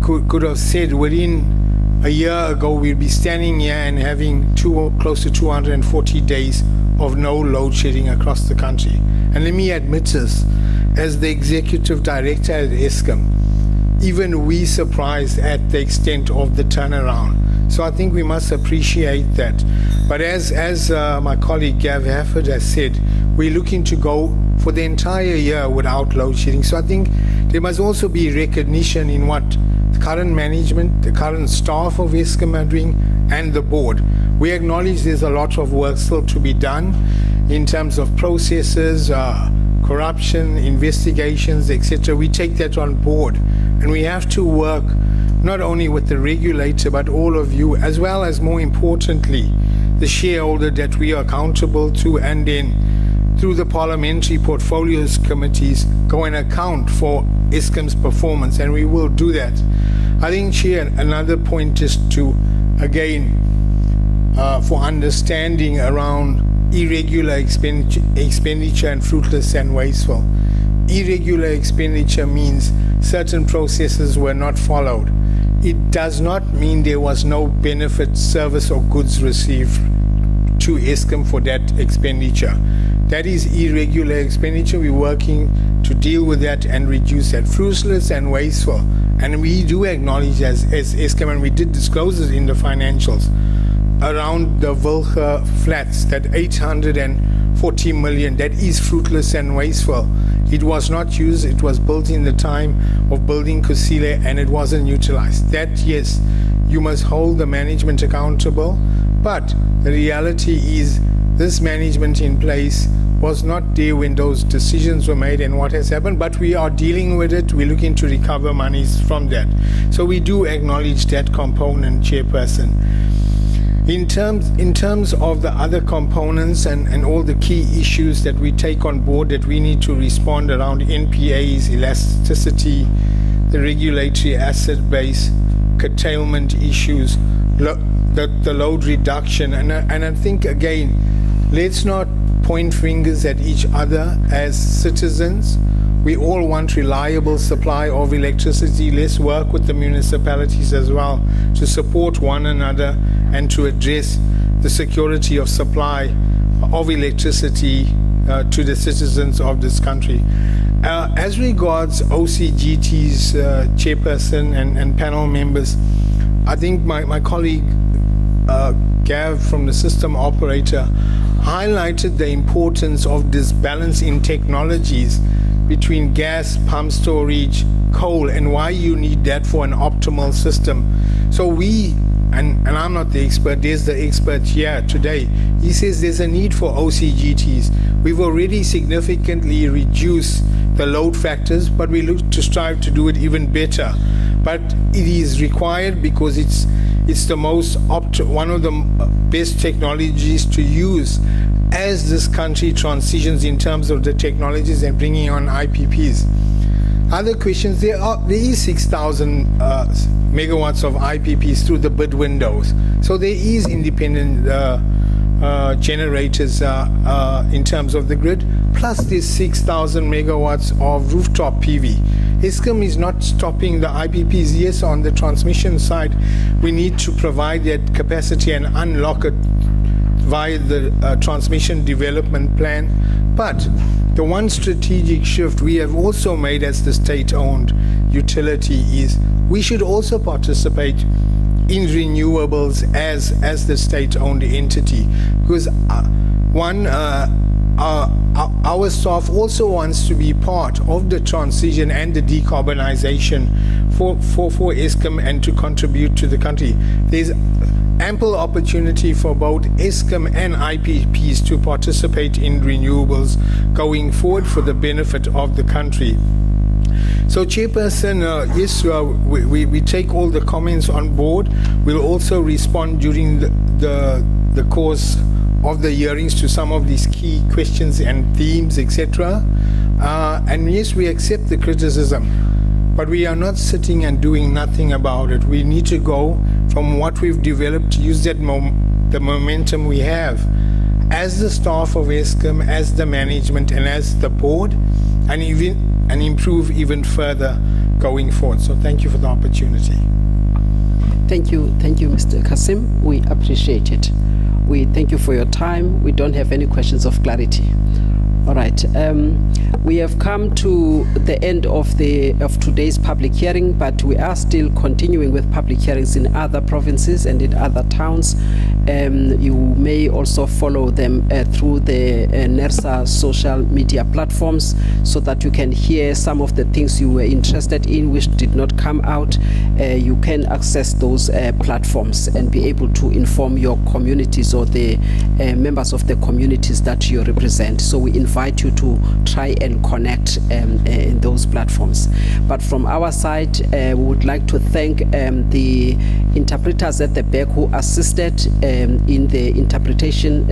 could have said within a year ago we'd be standing here and having close to 240 days of no load shedding across the country. And let me admit this, as the executive director at ESCOM, even we surprised at the extent of the turnaround. So I think we must appreciate that. But as my colleague Gav Hafford has said, we're looking to go for the entire year without load shedding. So I think there must also be recognition in what the current management, the current staff of ESCOM are doing, and the board. We acknowledge there's a lot of work still to be done in terms of processes, corruption, investigations, etc. We take that on board, and we have to work not only with the regulator but all of you, as well as, more importantly, the shareholder that we are accountable to, and then through the parliamentary portfolios committees go and account for ESCOM's performance, and we will do that. I think, Chair, another point just to, again, for understanding around irregular expenditure and fruitless and wasteful. Irregular expenditure means certain processes were not followed. It does not mean there was no benefit, service or goods received to ESCOM for that expenditure. That is irregular expenditure. We're working to deal with that and reduce that. Fruitless and wasteful. And we do acknowledge as Eskom, and we did disclose it in the financials, around the Wilge flats, that 840 million, that is fruitless and wasteful. It was not used, it was built in the time of building Kusile, and it wasn't utilized. That, yes, you must hold the management accountable, but the reality is this management in place was not there when those decisions were made and what has happened, but we are dealing with it. We're looking to recover monies from that. So we do acknowledge that component, Chairperson. In terms of the other components and all the key issues that we take on board that we need to respond around NPAs, elasticity, the regulatory asset base, curtailment issues, the load reduction, and I think, again, let's not point fingers at each other as citizens. We all want reliable supply of electricity. Let's work with the municipalities as well to support one another and to address the security of supply of electricity to the citizens of this country. As regards OCGT's chairperson and panel members, I think my colleague Gav from the system operator highlighted the importance of this balance in technologies between gas, pump storage, coal, and why you need that for an optimal system. So we, and I'm not the expert, there's the expert here today, he says there's a need for OCGTs. We've already significantly reduced the load factors, but we look to strive to do it even better. But it is required because it's the most one of the best technologies to use as this country transitions in terms of the technologies and bringing on IPPs. Other questions, there is 6,000 megawatts of IPPs through the bid windows. So there is independent generators in terms of the grid, plus there's 6,000 megawatts of rooftop PV. Eskom is not stopping the IPPs. Yes, on the transmission side, we need to provide that capacity and unlock it via the transmission development plan. But the one strategic shift we have also made as the state-owned utility is we should also participate in renewables as the state-owned entity, because our staff also wants to be part of the transition and the decarbonization for Eskom and to contribute to the country. There's ample opportunity for both Eskom and IPPs to participate in renewables going forward for the benefit of the country. So, Chairperson, yes, we take all the comments on board. We'll also respond during the course of the hearings to some of these key questions and themes, etc. And yes, we accept the criticism, but we are not sitting and doing nothing about it. We need to go from what we've developed to use that the momentum we have as the staff of Eskom, as the management, and as the board, and improve even further going forward. So thank you for the opportunity. Thank you, Mr. Kasim. We appreciate it. We thank you for your time. We don't have any questions of clarity. All right. We have come to the end of today's public hearing, but we are still continuing with public hearings in other provinces and in other towns. You may also follow them through the NERSA social media platforms so that you can hear some of the things you were interested in which did not come out. You can access those platforms and be able to inform your communities or the members of the communities that you represent. So we invite you to try and connect in those platforms. But from our side, we would like to thank the interpreters at the back who assisted in the interpretation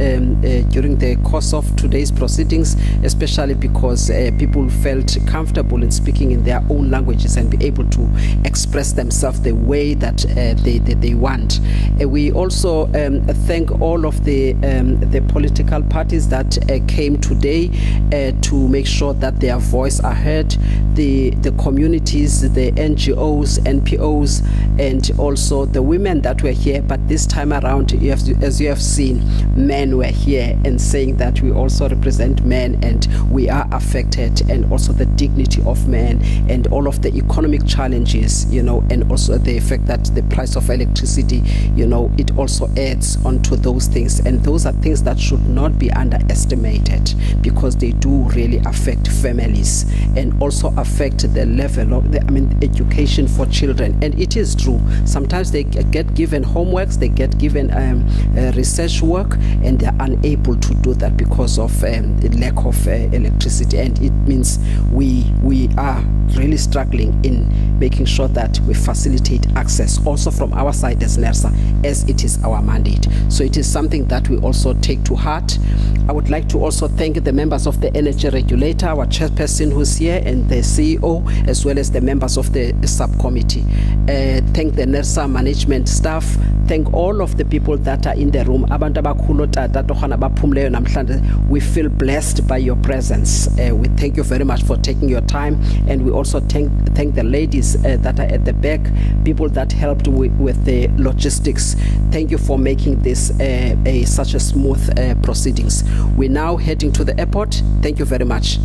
during the course of today's proceedings, especially because people felt comfortable in speaking in their own languages and be able to express themselves the way that they want. We also thank all of the political parties that came today to make sure that their voice are heard, the communities, the NGOs, NPOs, and also the women that were here. But this time around, you have as you have seen, men were here and saying that we also represent men and we are affected, and also the dignity of men and all of the economic challenges, and also the fact that the price of electricity, it also adds onto those things. And those are things that should not be underestimated, because they do really affect families and also affect the level of education for children. And it is true, sometimes they get given homeworks, they get given research work, and they're unable to do that because of lack of electricity. And it means we are really struggling in making sure that we facilitate access also from our side as NERSA, as it is our mandate. So it is something that we also take to heart. I would like to also thank the members of the energy regulator, our chairperson who's here, and the CEO, as well as the members of the subcommittee. Thank the NERSA management staff. Thank all of the people that are in the room. We feel blessed by your presence. We thank you very much for taking your time, and we also thank the ladies that are at the back, people that helped with the logistics. Thank you for making this such a smooth proceedings. We're now heading to the airport. Thank you very much.